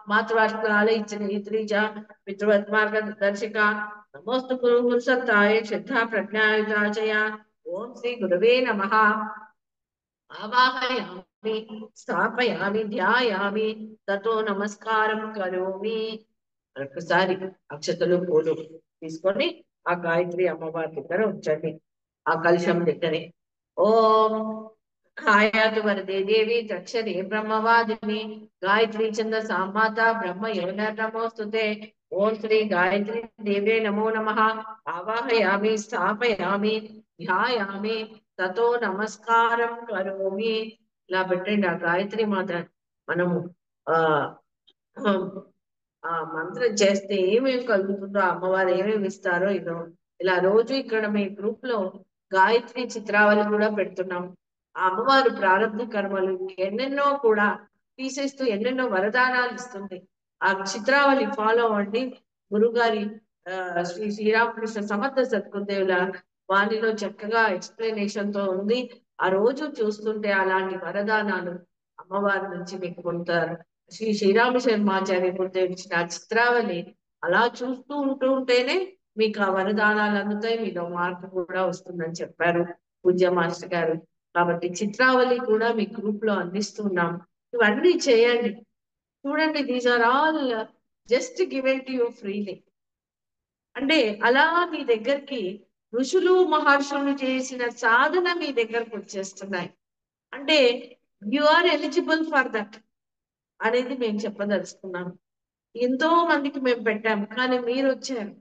మాతృవాత్సల్య పితృవత్ మార్గదర్శిక నమోస్తు గురు సత్తాయ శ్రద్ధా ప్రజ్ఞాయుతాచయ. ఓం శ్రీ గురవే నమః. ఆవాహయామి స్థాపయామి ధ్యాయామి తతో నమస్కారం కరోమి. ఒకసారి అక్షతలు పూలు తీసుకొని ఆ గాయత్రి అమ్మవారి దగ్గర ఉంచండి. ఆ కలశం దగ్గరే ఓం హాయాతు వరదే దేవి దక్షరే బ్రహ్మవాదిని గాయత్రీ చంద సామాత బ్రహ్మ యోన నమోస్తుతే. ఓం శ్రీ గాయత్రి దేవే నమో నమః. ఆవాహయామి స్థాపయామి ధ్యాయామి తతో నమస్కారం కరోమి. ఇలా పెట్టండి. ఆ గాయత్రి మాత మనము ఆ ఆ మంత్రం చేస్తే ఏమేమి కలుగుతుందో అమ్మవారు ఏమేమి ఇస్తారో ఇదో ఇలా రోజు ఇక్కడ మీ గ్రూప్ లో గాయత్రి చిత్రావళి కూడా పెడుతున్నాం. ఆ అమ్మవారు ప్రారంభ కర్మలు ఎన్నెన్నో కూడా తీసేస్తూ ఎన్నెన్నో వరదానాలు ఇస్తుంది. ఆ చిత్రావళి ఫాలో అవ్వండి. గురుగారి శ్రీ శ్రీరామకృష్ణ సమర్థ సద్గురుదేవుల వాణిలో చక్కగా ఎక్స్ప్లెనేషన్ తో ఉంది. ఆ రోజు చూస్తుంటే అలాంటి వరదానాలు అమ్మవారి నుంచి మీకు పొందుతారు. శ్రీ శ్రీరామ శర్మాచార్య గురుదేవులు ఇచ్చిన చిత్రావళి అలా చూస్తూ ఉంటేనే మీకు ఆ వరదానాలు అందుతాయి. మీలో మార్పు కూడా వస్తుందని చెప్పారు పూజ్య మాస్టర్ గారు. కాబట్టి చిత్రావళి కూడా మీ గ్రూప్ లో అందిస్తున్నాం. ఇవన్నీ చేయండి. చూడండి, these are all just given to you freely. అంటే అలా మీ దగ్గరికి ఋషులు మహర్షులు చేసిన సాధన మీ దగ్గరకు వచ్చేస్తున్నాయి. అంటే you are eligible for that అనేది మేము చెప్పదలుచుకున్నాను. ఎంతో మందికి మేము పెట్టాము, కానీ మీరు వచ్చారు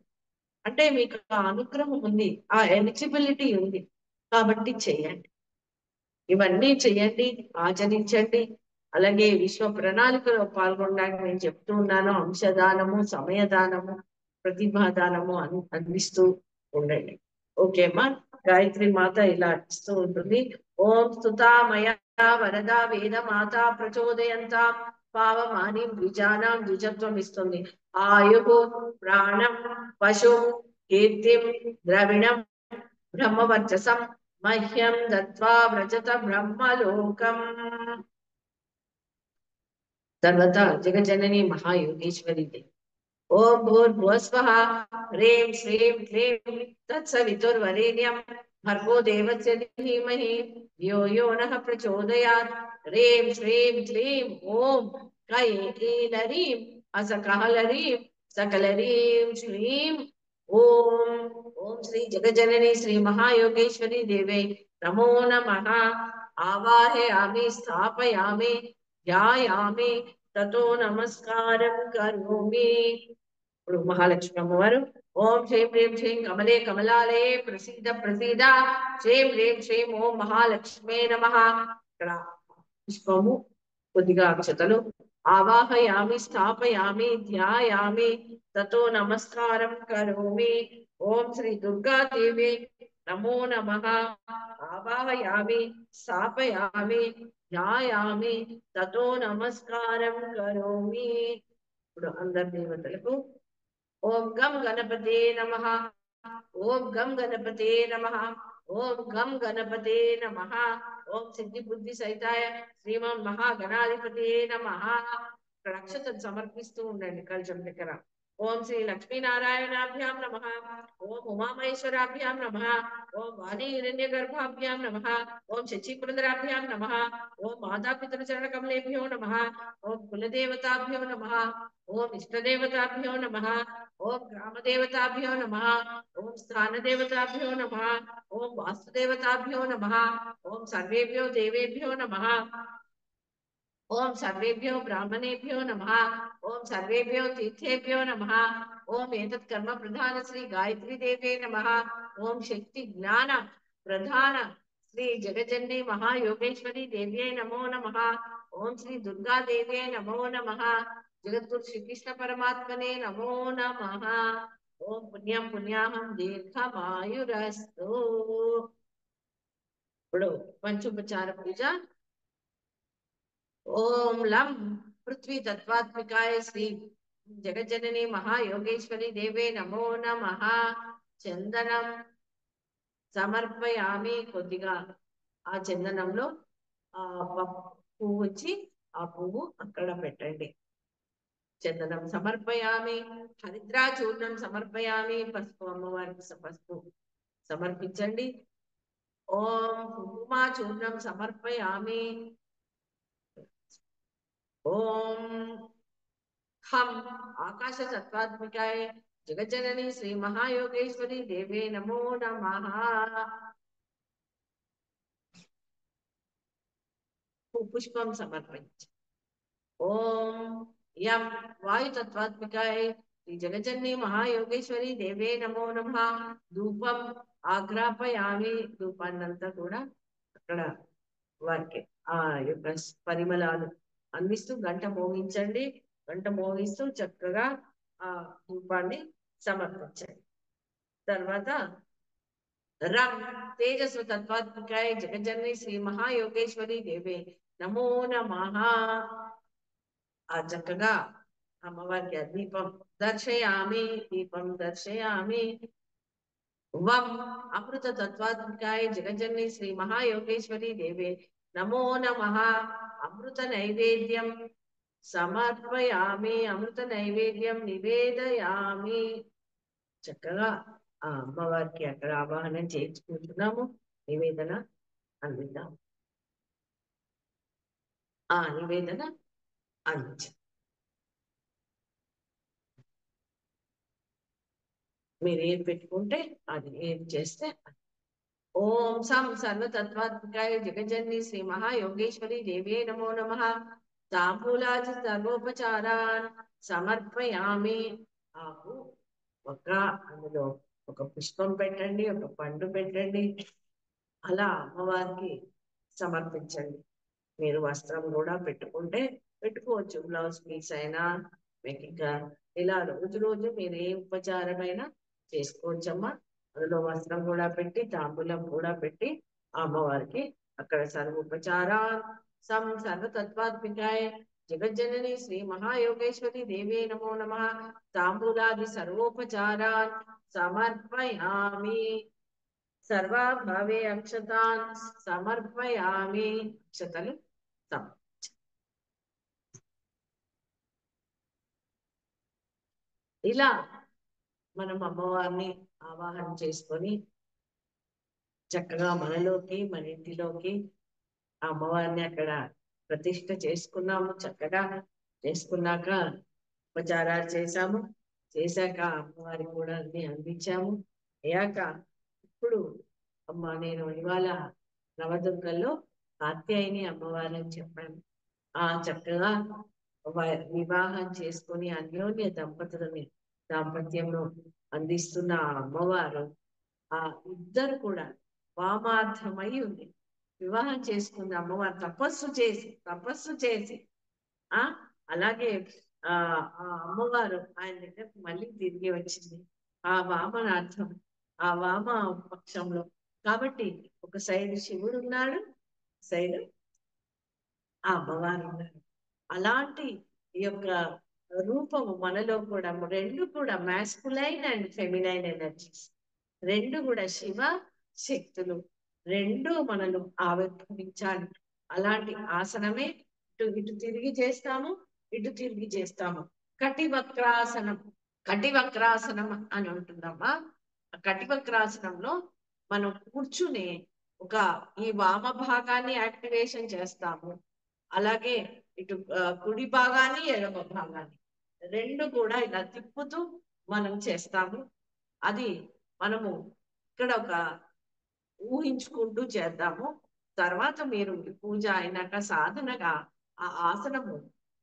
అంటే మీకు ఆ అనుగ్రహం ఉంది, ఆ ఎలిజిబిలిటీ ఉంది. కాబట్టి చెయ్యండి, ఇవన్నీ చెయ్యండి, ఆచరించండి. అలాగే విశ్వ ప్రణాళికలో పాల్గొనడానికి నేను చెప్తూ ఉన్నాను. అంశదానము, సమయదానము, ప్రతిభాదానము అందిస్తూ ఉండండి. ఓకేమ్మా. గాయత్రి మాత ఇలా ఇస్తూ ఉంటుంది. ఓం స్తుతామయ వరదా వేద మాత ప్రచోదయంత పావమాని ద్విజానాం ద్విజత్వం ఇస్తుంది. ఆయు ప్రాణం పశు కీర్తిం ద్రవిణం బ్రహ్మవర్చసం మహ్యం దత్వా వ్రజత బ్రహ్మలోకం. తర్వాత జగజనని మహాయోగేశ్వరి దేవి. ఓం భూర్భువస్వః హ్రీం శ్రీం క్లీం తత్సవితుర్వరేణ్యం భర్గో దేవస్య ధీమహి ధియో యో నః ప్రచోదయాత్. హ్రీం శ్రీం క్లీం ఓం కైలీలరీం అసకహలరీం సకలరీం శ్రీం ఓం. ఓం శ్రీ జగజనని శ్రీ మహాయోగేశ్వరి దేవై నమో నమః. ఆవాహయామి స్థాపయామి ధ్యాయామి తతో నమస్కారం కరోమి. ఇప్పుడు మహాలక్ష్మి అమ్మవారు ఓం శ్రీం హ్రీం శ్రీం కమలే కమలాలయే ప్రసీద ప్రసీద శ్రీం హ్రీం శ్రీం ఓం మహాలక్ష్మే నమః. ఇక్కడ పుష్పము, కొద్దిగా అక్షతలు. ఆవాహయామి స్థాపయామి ధ్యాయామి తతో నమస్కారం కరోమి. ఓం శ్రీ దుర్గాదేవి నమో నమః. ఆవాహయామి స్థాపయామి ధ్యాయామి తతో నమస్కారం కరోమి. ఇప్పుడు అందరి దేవతలకు ఓం గం గణపతే నమః. ఓం గం గణపతే నమః. ఓం గం గణపతే నమః. ఓం సిద్ధి బుద్ధి సహితాయ శ్రీమన్ మహాగణాధిపతే నమః. ఇక్కడ అక్షతలు సమర్పిస్తూ ఉండండి కలశం దగ్గర. ఓం శ్రీ లక్ష్మీనారాయణాభ్యాం నమః. ఓం ఉమామహేశ్వరాభ్యాం నమః. ఓం వాణి హిరణ్య గర్భాభ్యాం నమః. ఓం శచీపురందరాభ్యాం నమః. ఓం మాతాపితృచరణ కమలేభ్యో నమః. ఓం కులదేవతాభ్యో నమః. ఓం ఇష్టదేవతాభ్యో నమః. ఓం గ్రామదేవతాభ్యో నమః. ఓం స్థానదేవతాభ్యో నమః. ఓం వాస్తుదేవతాభ్యో నమః. ఓం సర్వేభ్యో దేవేభ్యో నమః. ఓం సర్వేభ్యో బ్రాహ్మణేభ్యో నమః. ఓం సర్వేభ్యో తీర్థేభ్యో నమః. ఓం ఏతత్ కర్మ ప్రధాన శ్రీ గాయత్రీ దేవే నమః. ఓం శక్తి జ్ఞాన ప్రధాన శ్రీ జగజనని మహాయోగేశ్వరి దేవ్యై నమో నమః. ఓం శ్రీ దుర్గా దేవ్యై నమో నమః. జగద్గురు శ్రీకృష్ణ పరమాత్మనే నమో నమః. ఓం పుణ్యం పుణ్యాహం దీర్ఘమాయురస్తు. ఇప్పుడు పంచోపచార పూజ. ఓం లం పృథ్వీ తత్వాత్మికాయ శ్రీ జగజ్జనని మహాయోగేశ్వరి దేవే నమో నమః. చందనం సమర్పయామి. కొద్దిగా ఆ చందనంలో ఆ పువ్వు వచ్చి ఆ పువ్వు అక్కడ పెట్టండి. చందనం సమర్పయామి. హరిద్రా చూర్ణం సమర్పయామి. పసుపు అమ్మవారికి పసుపు సమర్పించండి. ఓం కుంకుమ చూర్ణం సమర్పయామి. ఓం హం ఆకాశ తత్వాత్మికాయ జగజ్జనని శ్రీ మహాయోగేశ్వరి దేవే నమో నమః. పుష్పం సమర్పించండి. ఓం యం వాయు తత్వాత్మికాయ శ్రీ జగజ్జనని మహాయోగేశ్వరి దేవే నమో నమః. ధూపం ఆగ్రాపయామి. ధూపాన్నంతా కూడా అక్కడ వారికి ఆ యొక్క పరిమళాలు అందిస్తూ గంట మోగించండి. గంట మోగిస్తూ చక్కగా ఆ ధూపాన్ని సమర్పించండి. తర్వాత రం తేజస్వ తత్వాత్మికాయ జగజ్జనని శ్రీ మహాయోగేశ్వరి దేవే నమో నమః. ఆ చక్కగా అమ్మవారికి ఆ దీపం దర్శయామి. దీపం దర్శయామి. వం అమృత తత్వాత్మికాయ జగజ్జనని శ్రీ మహాయోగేశ్వరి దేవే నమో నమః. అమృత నైవేద్యం సమర్పయామి. అమృత నైవేద్యం నివేదయామి. చక్కగా ఆ అమ్మవారికి అక్కడ ఆవాహనం చేయించుకుంటున్నాము. నివేదన అందిద్దాం. ఆ నివేదన అందించ మీరు ఏది పెట్టుకుంటే అది, ఏది చేస్తే అది. ఓం సం సర్వతత్వాత్మకాయ జగజ్జనని శ్రీ మహాయోగేశ్వరి దేవే నమో నమః. తాంబూలాది సర్వోపచారాన్ సమర్పయామి. ఆకు ఒక, అందులో ఒక పుష్పం పెట్టండి, ఒక పండు పెట్టండి, అలా అమ్మవారికి సమర్పించండి. మీరు వస్త్రం కూడా పెట్టుకుంటే పెట్టుకోవచ్చు, బ్లౌజ్ పీస్ అయినా. మీకు ఇంకా ఇలా రోజు రోజు మీరు ఏ ఉపచారమైనా చేసుకోవచ్చమ్మా. అందులో వస్త్రం కూడా పెట్టి, తాంబూలం కూడా పెట్టి ఆ అమ్మవారికి అక్కడ సర్వోపచారా సర్వతత్వాత్మికాయ జగజ్జనని శ్రీ మహాయోగేశ్వరి దేవే నమో నమః. తాంబూలాది సర్వోపచారాన్ సమర్పయామి. సర్వాభావే అక్షతాన్ సమర్పయామి. అక్షతలు ఇలా మనం అమ్మవారిని ఆవాహన చేసుకొని చక్కగా మనలోకి, మన ఇంటిలోకి ఆ అమ్మవారిని అక్కడ ప్రతిష్ఠ చేసుకున్నాము. చక్కగా చేసుకున్నాక ఉపచారాలు చేశాము. చేశాక అమ్మవారికి కూడా అన్ని అందించాము. అయ్యాక ఇప్పుడు అమ్మ నేను ఇవాళ నవదుర్గల్లో కాత్యాయని అమ్మవారిని చెప్పాను. ఆ చక్కగా వివాహం చేసుకుని అన్యోన్య దాంపత్యంలో అందిస్తున్న ఆ అమ్మవారు, ఆ ఇద్దరు కూడా వామార్థమై ఉంది. వివాహం చేసుకుంది అమ్మవారు తపస్సు చేసి ఆ అలాగే ఆ ఆ అమ్మవారు ఆయన దగ్గరకు మళ్ళీ తిరిగి వచ్చింది. ఆ వామనార్థం, ఆ వామ పక్షంలో. కాబట్టి ఒక సైడ్ శివుడు ఉన్నాడు, సైడ్ ఆ అమ్మవారు ఉన్నారు. అలాంటి ఈ యొక్క రూపము మనలో కూడా, రెండు కూడా మాస్కులైన్ అండ్ ఫెమినైన్ ఎనర్జీస్, రెండు కూడా శివ శక్తులు, రెండు మనలో ఆవిర్భవించాలి. అలాంటి ఆసనమే ఇటు తిరిగి చేస్తాము, ఇటు తిరిగి చేస్తాము. కటివక్రాసనం, కటివక్రాసనం అని ఉంటుందమ్మా. ఆ కటివక్రాసనంలో మనం కూర్చుని ఒక ఈ వామ భాగాన్ని యాక్టివేషన్ చేస్తాము. అలాగే ఇటు కుడి భాగాన్ని, ఎడమ భాగాన్ని రెండు కూడా ఇలా తిప్పుతూ మనం చేస్తాము. అది మనము ఇక్కడ ఒక ఊహించుకుంటూ చేద్దాము. తర్వాత మీరు పూజ అయినాక సాధనగా ఆ ఆసనము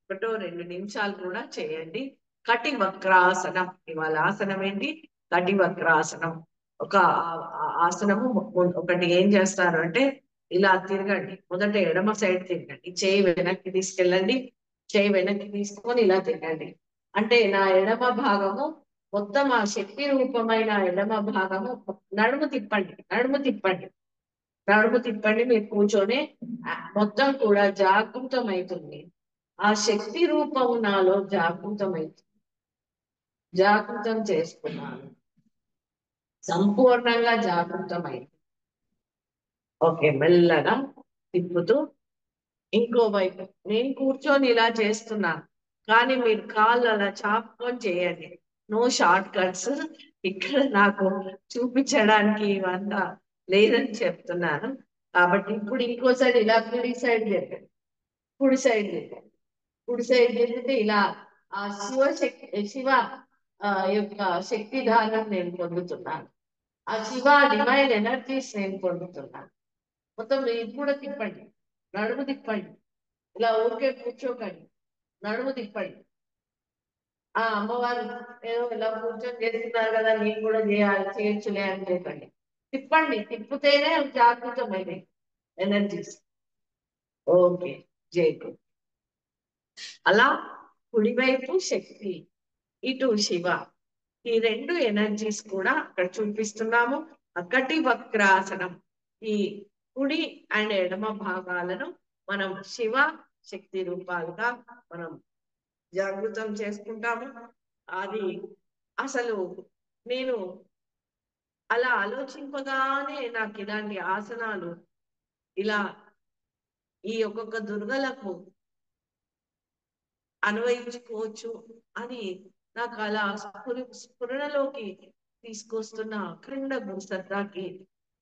1-2 నిమిషాలు కూడా చేయండి. కటి వక్రాసనం. ఇవాళ ఆసనం ఏంటి? కటి వక్రాసనం. ఒక ఆసనము ఒకటి ఏం చేస్తారు అంటే, ఇలా తిరగండి. మొదట ఎడమ సైడ్ తిరగండి, చేయి వెనక్కి తీసుకెళ్ళండి, చేయి వెనక్కి తీసుకొని ఇలా తిరగండి. అంటే నా ఎడమ భాగము మొత్తం ఆ శక్తి రూపమైన ఎడమ భాగము, నడుము తిప్పండి, నడుము తిప్పండి, నడుము తిప్పండి. మీరు కూర్చొని మొత్తం కూడా జాగృతమైతుంది. ఆ శక్తి రూపము నాలో జాగృతమైతుంది. జాగృతం చేసుకున్నాను, సంపూర్ణంగా జాగృతమైంది. ఓకే, మెల్లగా తిప్పుతూ ఇంకోవైపు నేను కూర్చొని ఇలా చేస్తున్నాను, కానీ మీరు కాళ్ళు అలా చాపుకొని చేయండి. No shortcuts. ఇక్కడ నాకు చూపించడానికి ఇవంతా లేదని చెప్తున్నాను. కాబట్టి ఇప్పుడు ఇంకోసారి ఇలా కుడి సైడ్ తిరగండి, కుడి సైడ్ తిరగండి, కుడి సైడ్ తిరిగితే ఇలా ఆ శివ యొక్క శక్తి దానం నేను పొందుతున్నాను. ఆ శివ డివైన్ ఎనర్జీస్ నేను పొందుతున్నాను. మొత్తం ఇది కూడా తిప్పండి, నడుము తిప్పండి. ఇలా ఊరికే కూర్చోకండి, నడుము తిప్పండి. ఆ అమ్మవారు ఏదో ఇలా కూర్చొని చేస్తున్నారు కదా, నేను కూడా చేయొచ్చులే అని చెప్పండి. తిప్పండి, తిప్పితేనే జాగృతమైనవి ఎనర్జీస్. ఓకే, జైకు. అలా కుడివైపు శక్తి, ఇటు శివ, ఈ రెండు ఎనర్జీస్ కూడా అక్కడ చూపిస్తున్నాము. అక్కటి వక్రాసనం, ఈ కుడి అండ్ ఎడమ భాగాలను మనం శివ శక్తి రూపాలుగా మనం జాగృతం చేసుకుంటాము. అది అసలు నేను అలా ఆలోచింపగానే నాకు ఇలాంటి ఆసనాలు, ఇలా ఈ ఒక్కొక్క దుర్గలకు అన్వయించుకోవచ్చు అని నాకు అలా స్ఫురణలోకి తీసుకొస్తున్న అఖండ గురుసత్తాకి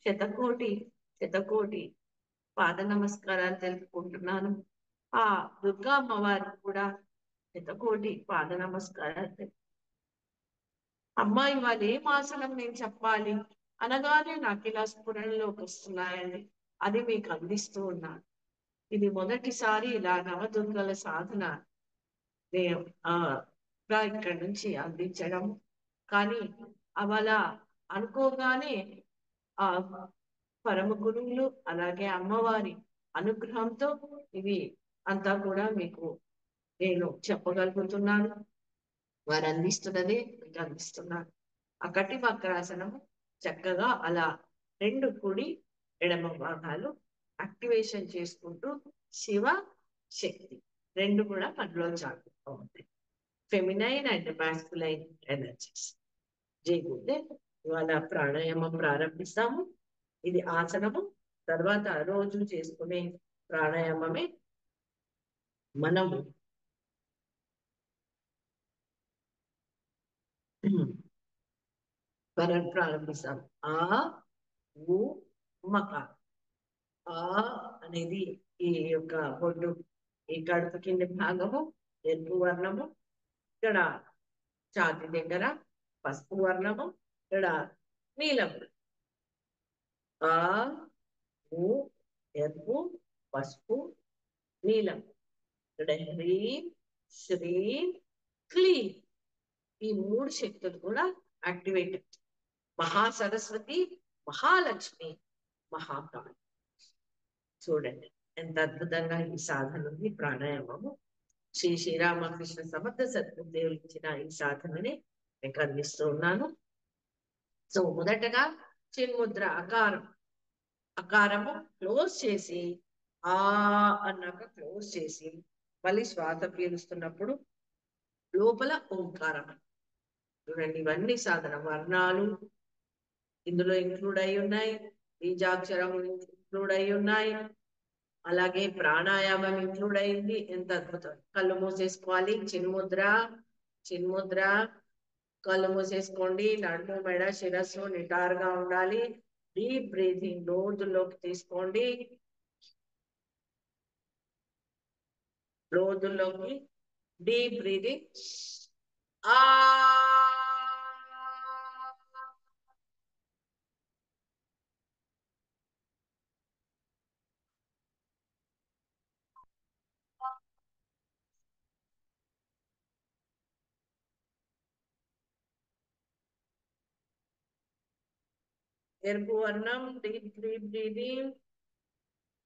శతకోటి శతకోటి పాద నమస్కారాలు తెలుపుకుంటున్నాను. ఆ దుర్గా అమ్మవారికి కూడా శతకోటి పాద నమస్కారాలు. అమ్మాయి వాళ్ళు ఏం ఆసనం నేను చెప్పాలి అనగానే నాకు ఇలా స్ఫురణలోకి వస్తున్నాయండి. అది మీకు అందిస్తూ ఉన్నాను. ఇది మొదటిసారి ఇలా నవదుర్గల సాధన నేను ఇక్కడి నుంచి అందించడం. కానీ అవలా అనుకోగానే ఆ పరమ గురువులు అలాగే అమ్మవారి అనుగ్రహంతో ఇవి అంతా కూడా మీకు నేను చెప్పగలుగుతున్నాను. వారు అందిస్తున్నదే మీకు అందిస్తున్నాను. ఆ కటి వక్రాసనము చక్కగా అలా రెండు కుడి ఎడమ భాగాలు యాక్టివేషన్ చేసుకుంటూ శివ శక్తి రెండు కూడా మనలో జాగ్రత్తగా ఉంటాయి. Feminine and masculine energies. జయగుండే ఇవాళ ప్రాణాయామం ప్రారంభిస్తాము. ఇది ఆసనము. తర్వాత రోజు చేసుకునే ప్రాణాయామమే మనము ప్రారంభిస్తాం. ఆ ఊ మక. ఆ అనేది ఈ యొక్క బొడ్డు, ఈ కడుపు కింది భాగము ఎరుపు వర్ణము, ఇక్కడ ఛాతి దగ్గర పసుపు వర్ణము, ఇక్కడ నీలము. ఆ ఊ ఎరుపు పసుపు నీలం. ఇక్కడ హ్రీం శ్రీం క్లీం. ఈ మూడు శక్తులు కూడా యాక్టివేటెడ్. మహాసరస్వతి, మహాలక్ష్మి, మహాకాళి. చూడండి ఎంత అద్భుతంగా ఈ సాధన ఉంది. ప్రాణాయామము శ్రీ శ్రీరామకృష్ణ సమర్థ సద్గురుదేవులు ఇచ్చిన ఈ సాధనని మీకు అందిస్తూ ఉన్నాను. సో మొదటగా చిన్ముద్ర అకారం, అకారము క్లోజ్ చేసి ఆ అన్నాక క్లోజ్ చేసి మళ్ళీ శ్వాస పీలుస్తున్నప్పుడు లోపల ఓంకారం. చూడండి ఇవన్నీ సాధన వర్ణాలు ఇందులో ఇంక్లూడ్ అయి ఉన్నాయి, బీజాక్షరం ఇంక్లూడ్ అయి ఉన్నాయి, అలాగే ప్రాణాయామం ఇంక్లూడ్ అయింది. ఎంత అద్భుతం. కళ్ళు మూసేసుకోవాలి. చిన్ముద్ర, చిన్ముద్ర. కళ్ళు మూసేసుకోండి. నడుము మెడ శిరస్సు నిటారుగా ఉండాలి. డీప్ బ్రీతింగ్ లోతుల్లోకి తీసుకోండి. లోతుల్లోకి డీప్ బ్రీతింగ్. ఆ ఎరుపు వర్ణం డీప్ డీప్ బ్రీతింగ్.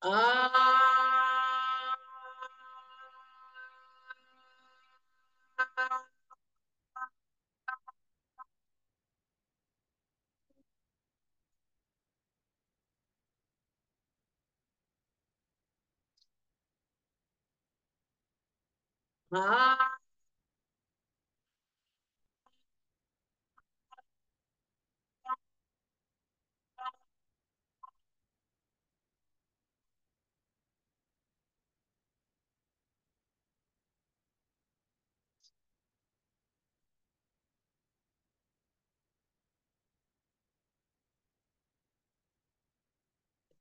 ఆ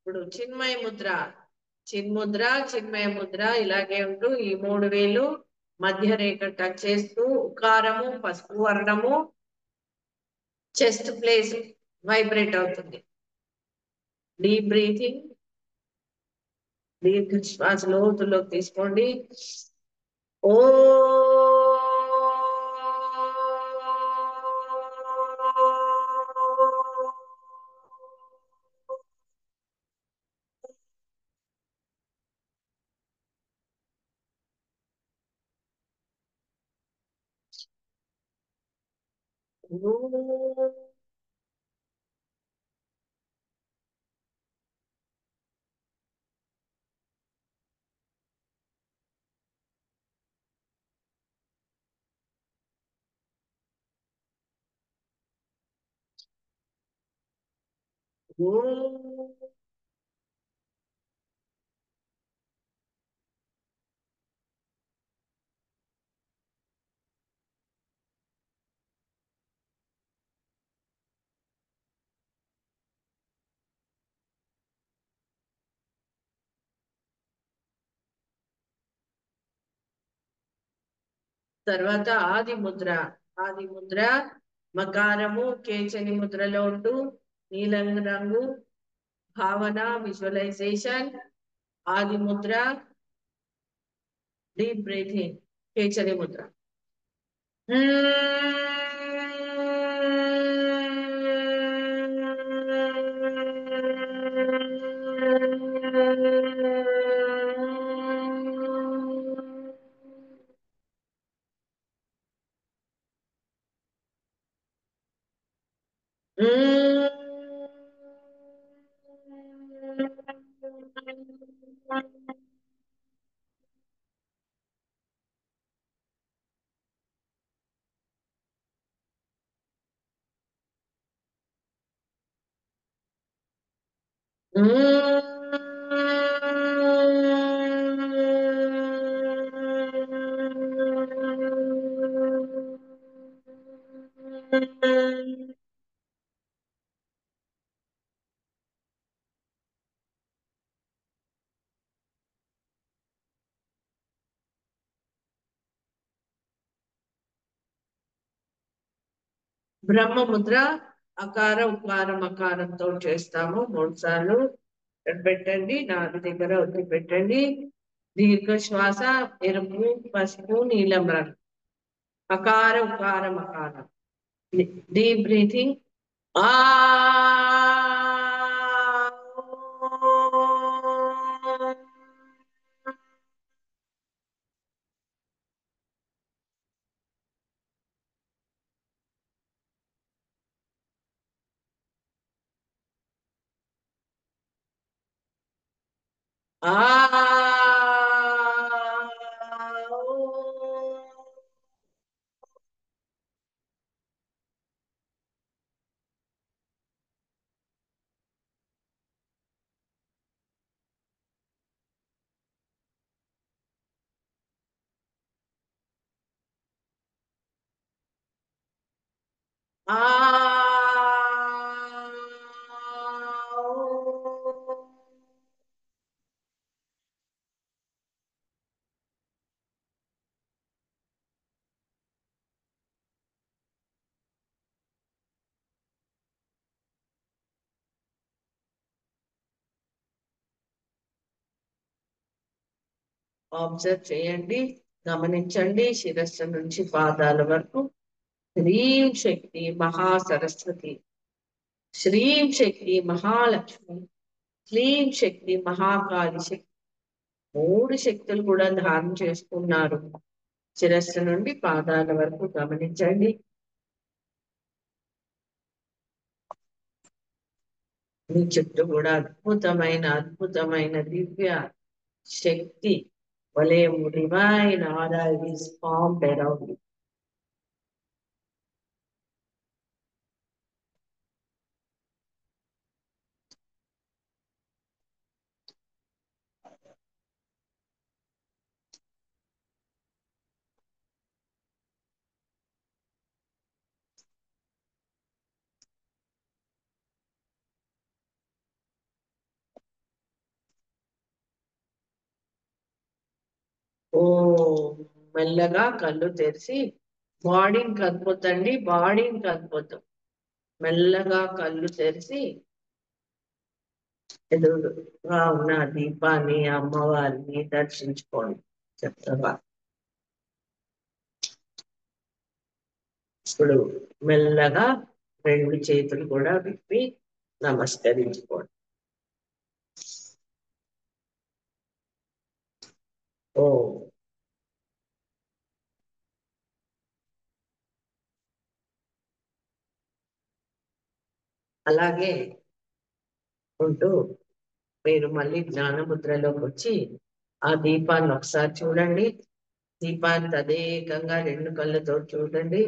ఇప్పుడు చిన్మయ ముద్ర, చిన్ముద్ర, చిన్మయ ముద్ర ఇలాగే ఉంటూ ఈ మూడు వేలు మధ్య రేఖ టచ్ చేస్తూ ఉకారము పసుపు వర్ణము చెస్ట్ ప్లేస్ వైబ్రేట్ అవుతుంది. Deep breathing. దీర్ఘ శ్వాస లోతుల్లోకి తీసుకోండి. ఓ తర్వాత ఆది ముద్ర, ఆది ముద్ర మకారము కేచని ముద్రలో ఉంటూ నీలం రంగు భావన విజువలైజేషన్ ఆది ముద్ర డీప్ బ్రీతింగ్ కేచరి ముద్ర బ్రహ్మ ముద్ర అకార ఉకార మకారంతో చేస్తాము 3 సార్లు పెట్టండి నాలుగు దగ్గర వదిలి పెట్టండి దీర్ఘ శ్వాస ఎరుపు పసుపు నీలం రంగు అకార ఉకార మకారం డీప్ బ్రీతింగ్ ఆ అబ్జర్వ్ చేయండి గమనించండి శిరస్సు నుంచి పాదాల వరకు హ్రీం శక్తి మహాసరస్వతి శ్రీం శక్తి మహాలక్ష్మి క్లీం శక్తి మహాకాళి శక్తి 3 శక్తులు కూడా ధారణ చేసుకున్నారు శిరస్సు నుండి పాదాల వరకు గమనించండి మీ చుట్టూ కూడా అద్భుతమైన దివ్య శక్తి వలయము divine order is formed around you. ఓ మెల్లగా కళ్ళు తెరిచి బాడీని కదిపోతండి బాడీని కదిపోతాం మెల్లగా కళ్ళు తెరిచి ఎదురుగా ఉన్న దీపాన్ని అమ్మవారిని దర్శించుకోండి చక్కగా ఇప్పుడు మెల్లగా 2 చేతులు కూడా విప్పి నమస్కరించుకోండి ఓ అలాగే ఉంటూ మీరు మళ్ళీ జ్ఞానముద్రలోకి వచ్చి ఆ దీపాన్ని ఒకసారి చూడండి దీపాన్ని తదేకంగా 2 కళ్ళతో చూడండి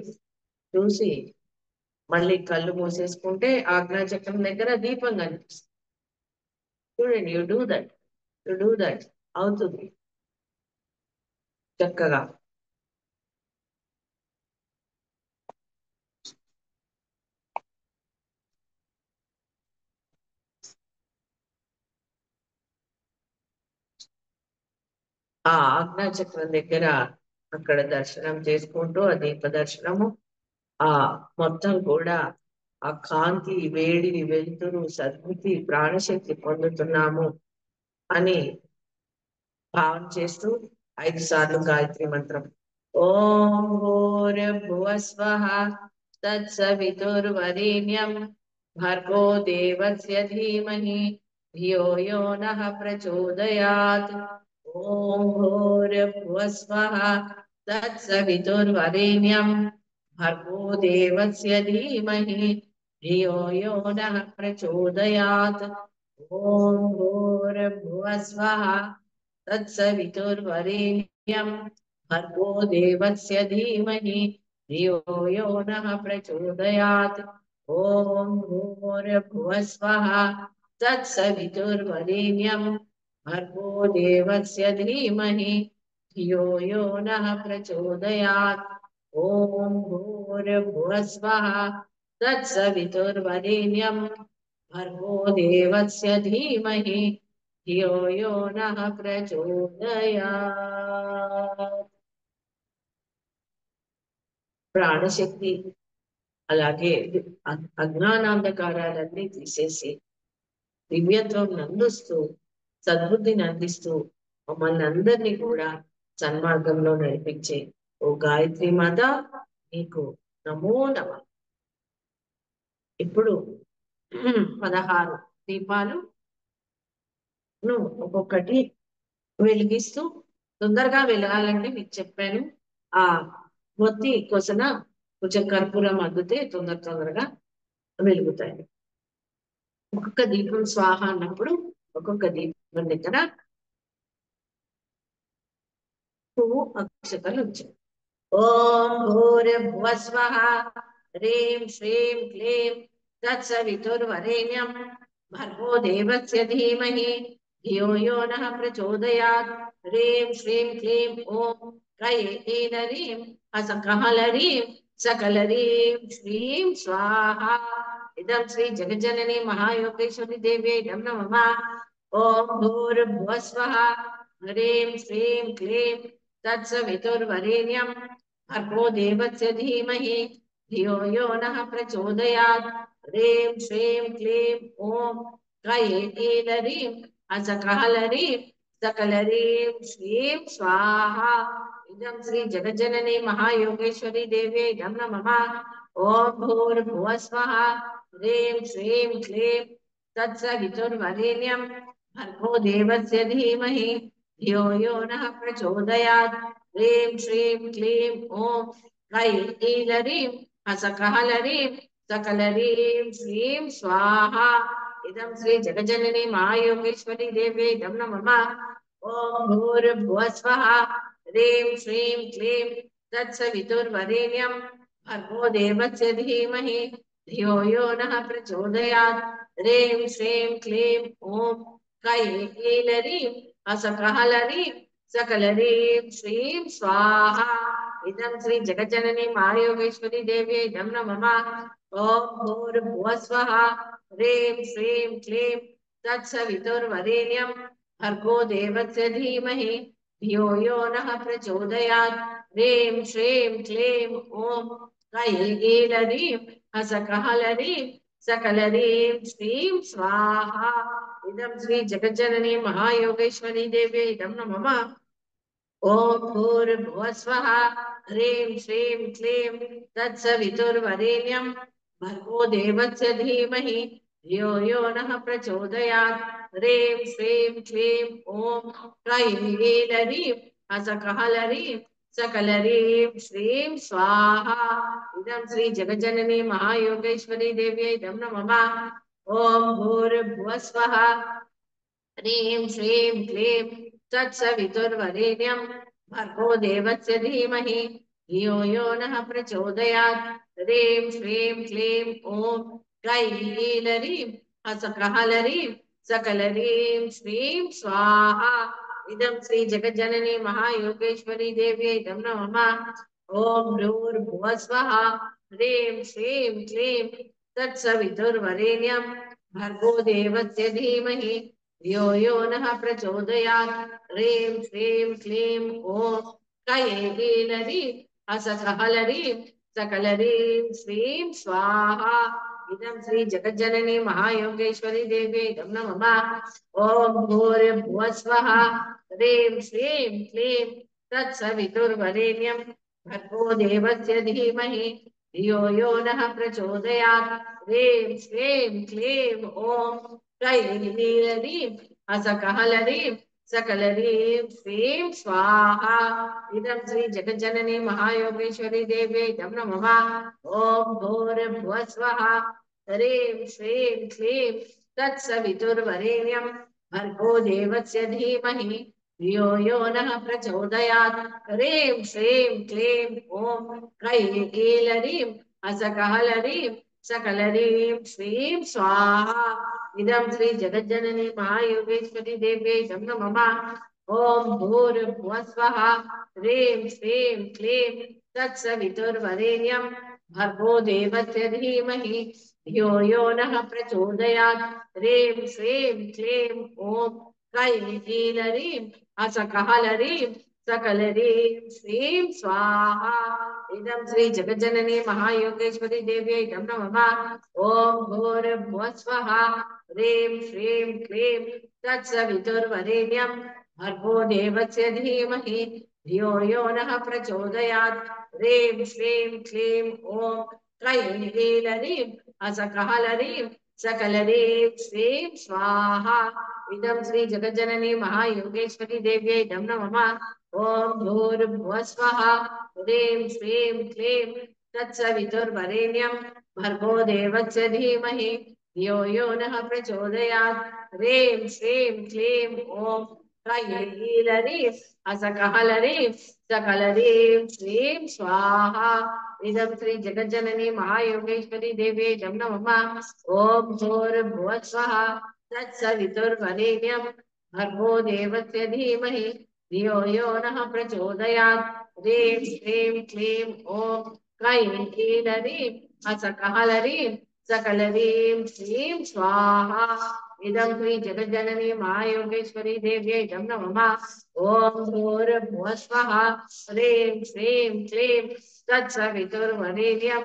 చూసి మళ్ళీ కళ్ళు మూసేసుకుంటే ఆజ్ఞాచక్రం దగ్గర దీపం కనిపిస్తుంది చూడండి యు డూ దట్ అవుతుంది చక్కగా ఆ ఆజ్ఞాచక్రం దగ్గర అక్కడ దర్శనం చేసుకుంటూ ఆ దీప దర్శనము ఆ మొత్తం కూడా ఆ కాంతి, వేడిని, వెలుతురు, సద్బుద్ధి, ప్రాణశక్తి పొందుతున్నాము అని భావన చేస్తూ 5 సార్లు గాయత్రి మంత్రం. ఓం భూర్భువస్వః తత్సవితుర్వరేణ్యం భర్గో దేవస్య ధీమహి ధియో యో నః ప్రచోదయాత్. ఓం భూర్భువస్వః తత్సవితుర్వరేణ్యం భర్గో దేవస్య ధీమహి ధియో యో నః ప్రచోదయాత్. ఓం భూర్భువస్వః तत्सवितुर्वरेण्यं भर्गो देवस्य धीमहि धियो यो नः प्रचोदयात्. ॐ भूर्भुवस्वः तत्सवितुर्वरेण्यं भर्गो देवस्य धीमहि धियो यो नः प्रचोदयात्. ॐ भूर्भुवस्वः तत्सवितुर्वरेण्यं भर्गो देवस्य धीमहि ధియో యో నః ప్రచోదయాత్. ప్రాణశక్తి అలాగే అజ్ఞానాంధకారాలన్నీ తీసేసి దివ్యత్వం నందిస్తూ సద్బుద్ధిని అందిస్తూ మమ్మల్ని అందరినీ కూడా సన్మార్గంలో నడిపించే ఓ గాయత్రి మాత నీకు నమో నమః. ఇప్పుడు 16 దీపాలు ఒక్కొక్కటి వెలిగిస్తూ, తొందరగా వెలగాలంటే మీకు చెప్పాను, ఆ మొత్తి కొసన కొంచెం కర్పూరం అద్దితే తొందరగా వెలుగుతాయి. ఒక్కొక్క దీపం స్వాహ అన్నప్పుడు ఒక్కొక్క దీపం దగ్గర పువ్వు అక్షతలు వచ్చాయి. ఓం భూర్భువస్వః హ్రీం శ్రీం క్లీం తత్సవితుర్వరేణ్యం భర్గో దేవస్య ధీమహి ధియో యో నః ప్రచోదయాత్. హ్రీం శ్రీం క్లీం ఓం క్రైం హసకహలరీం సకలరీం శ్రీం స్వాహ. ఇదం శ్రీ జగజ్జనని మహాయోగేశ్వరి దేవ్యై నమః. ఓం భూర్భువస్వః హ్రీం శ్రీం క్లీం तत्सवितुर्वरेण्यं भर्गो देवस्य धीमहि धियो यो नः प्रचोदयात्. ह्रीं श्रीं क्लीं ॐ कैलरीं असकहलरीं सकलरीं श्रीं स्वाहा. इदं श्री जगज्जननी महायोगेश्वरी देव्यै नमः. ॐ भूर्भुवस्वः ह्रीं श्रीं क्लीं तत्सवितुर्वरेण्यं भर्गो देवस्य धीमहि धियो यो नः प्रचोदयात्. ह्रीं श्रीं क्लीं ॐ कैलरीं हसकहलरीं सकलरीं श्रीं स्वाहा. इदं श्री जगज्जननी महायोगेश्वरी देव्यै नमः. ॐ भूर्भुवस्वः ह्रीं श्रीं क्लीं तत्सवितुर्वरेण्यं भर्गो देवस्य धीमहि धियो यो नः प्रचोदयात्. ह्रीं श्रीं क्लीं ॐ कैलरीं असकहलरीं सकलरीं श्रीं स्वाहा. इदं श्री जगज्जननी महायोगेश्वरी देव्यै नमः. ॐ भूर्भुवस्वः ह्रीं श्रीं क्लीं तत्सवितुर्वरेण्यं भर्गो देवस्य धीमहि धियो यो नः प्रचोदयात्. ह्रीं श्रीं क्लीं ॐ कैलरीं हसकहलरीं सकलरीं श्रीं स्वाहा. इदं श्री जगज्जननी महायोगेश्वरी देव्यै नमः. ॐ भूर्भुवस्वः ह्रीं श्रीं क्लीं तत्सवितुर्वरेण्यं भर्गो देवस्य धीमहि धियो यो नः प्रचोदयात्. ह्रीं श्रीं क्लीं ॐ कैलरीं हसकहलरीं सकलरीं श्रीं स्वाहा. इदं श्री जगज्जननी महायोगेश्वरी देव्यै नमः. ॐ भूर्भुवस्वः ह्रीं श्रीं क्लीं तत्सवितुर्वरेण्यं भर्गो देवस्य धीमहि धियो यो नः प्रचोदयात्. ह्रीं श्रीं क्लीं ॐ कैलरीं हसकहलरीं सकलरीं श्रीं स्वाहा. इदं श्री जगज्जननी महायोगेश्वरी देव्यै नमः. ॐ भूर्भुवस्वः ह्रीं श्रीं क्लीं तत्सवितुर्वरेण्यं भर्गो देवस्य धीमहि धियो यो नः प्रचोदयात्. ह्रीं श्रीं क्लीं ॐ कैलरीं हसकहलरीं सकल ह्रीं श्रीं स्वाहा इदं श्री जगज्जननी महायोगेश्वरी देवी इदं नमः ओम भूर्भुवः स्वः ह्रीं श्रीं क्लीं तत्सवितुर्वरेण्यं भर्गो देवस्य धीमहि धियो यो नः प्रचोदयात् ह्रीं श्रीं क्लीं ॐ कैलीलीं असकहलरीं सकलरीं श्रीं स्वाहा इदं श्री जगज्जननी महायोगेश्वरी देवी इदं नमः ओम भूर्भुवः स्वः ह्रीं श्रीं क्लीं तत्सवितुर्वरेण्यं भर्गो देवस्य धीमहि धियो यो नः प्रचोदयात् ह्रीं श्रीं क्लीं ॐ कैलीलीं असकहलरीं सकलरीं श्रीं स्वाहा इदं श्री जगज्जननी महायोगेश्वरी देवी इदं नमः ओम भूर्भुवः स्वः ह्रीं श्रीं क्लीं तत्सवितुर्वरेण्यं भर्गो देवस्य धीमहि धियो यो नः प्रचोदयात् ह्रीं श्रीं क्लीं ॐ कैलीलीं असकहलरीं सकलरीं श्रीं स्वाहा इदं श्री जगज्जननी महायोगेश्वरी देवी इदं नमः ओम भूर्भुवः स्वः ह्रीं श्रीं क्लीं तत्सवितुर्वरेण्यं भर्गो देवस्य धीमहि धियो यो नः प्रचोदयात् ह्रीं श्रीं क्लीं ॐ कैलीलीं असकहलरीं सकलरीं श्रीं स्वाहा इदं श्री जगज्जननी महायोगेश्वरी देव्यै इदं नमः ओम भूर्भुवः स्वः ह्रीं श्रीं क्लीं तत्सवितुर्वरेण्यं भर्गो देवस्य धीमहि धियो यो नः प्रचोदयात् ह्रीं श्रीं क्लीं ॐ कैलीलीं असकहलरीं सकलरीं श्रीं स्वाहा इदं श्री जगज्जननी महायोगेश्वरी देवी इदं नमः ओम भूर्भुवः स्वः तत्सवितुर्वरेण्यं भर्गो देवस्य धीमहि धियो यो नः प्रचोदयात् ह्रीं श्रीं क्लीं ॐ कैलीलीं असकहलरीं सकलरीं श्रीं स्वाहा इदं श्री जगज्जननी महायोगेश्वरी देव्यै इदं नमः ओम भूर्भुवः स्वः ह्रीं श्रीं क्लीं तत्सवितुर्वरेण्यं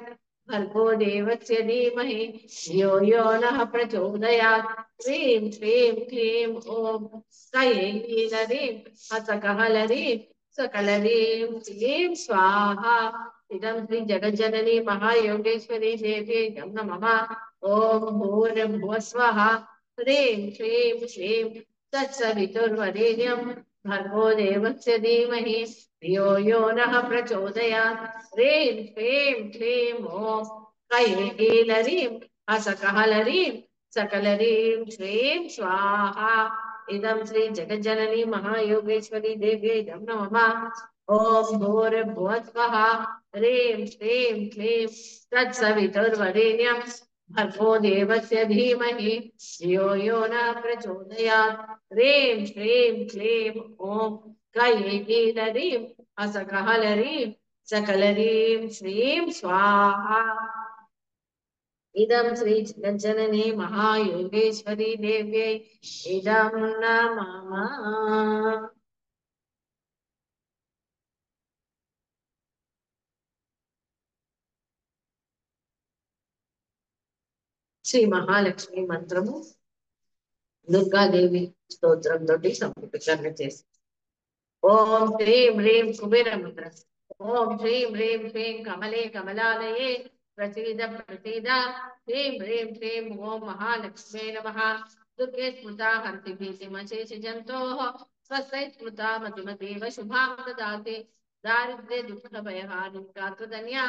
भर्गो देवस्य धीमहि धियो यो नः प्रचोदयात् ह्रीं श्रीं क्लीं ॐ कैलीलीं असकहलरीं सकलरीं श्रीं स्वाहा इदं श्री जगज्जननी महायोगेश्वरी देवी इदं नमः ओम भूर्भुवः स्वः ह्रीं श्रीं क्लीं तत्सवितुर्वरेण्यं भर्गो देवस्य धीमहि धियो यो नः प्रचोदयात् ह्रीं श्रीं क्लीं ॐ कैलीलीं असकहलरीं सकलरीं श्रीं स्वाहा इदं श्री जगज्जननी महायोगेश्वरी देवी इदं नमः ओम भूर्भुवः स्वः ह्रीं श्रीं क्लीं तत्सवितुर्वरेण्यं भर्गो देवस्य धीमहि धियो यो नः प्रचोदयात् ह्रीं श्रीं क्लीं ॐ कैलीलीं असकहलरीं सकलरीं श्रीं स्वाहा इदं श्री जगज्जननी महायोगेश्वरी देव्यै इदं नमः श्री महालक्ष्मी मंत्रము దుర్గాదేవి స్తోత్రంతో సంపుటీకరణ చేసి ఓం శ్రీం హ్రీం కుబేరముద్ర ఓం శ్రీం హ్రీం శ్రీం కమలే కమలాలయే ప్రసీద ప్రసీద శ్రీం హ్రీం శ్రీం ఓం మహాలక్ష్మే నమః దుర్గే స్మృతా హంతి భీతిమశేష జంతోః స్వస్తి స్మృతా మతిమతేవ శుభాం దదాతి దారిద్ర్య దుఃఖ భయహానిం కాత్వదన్యా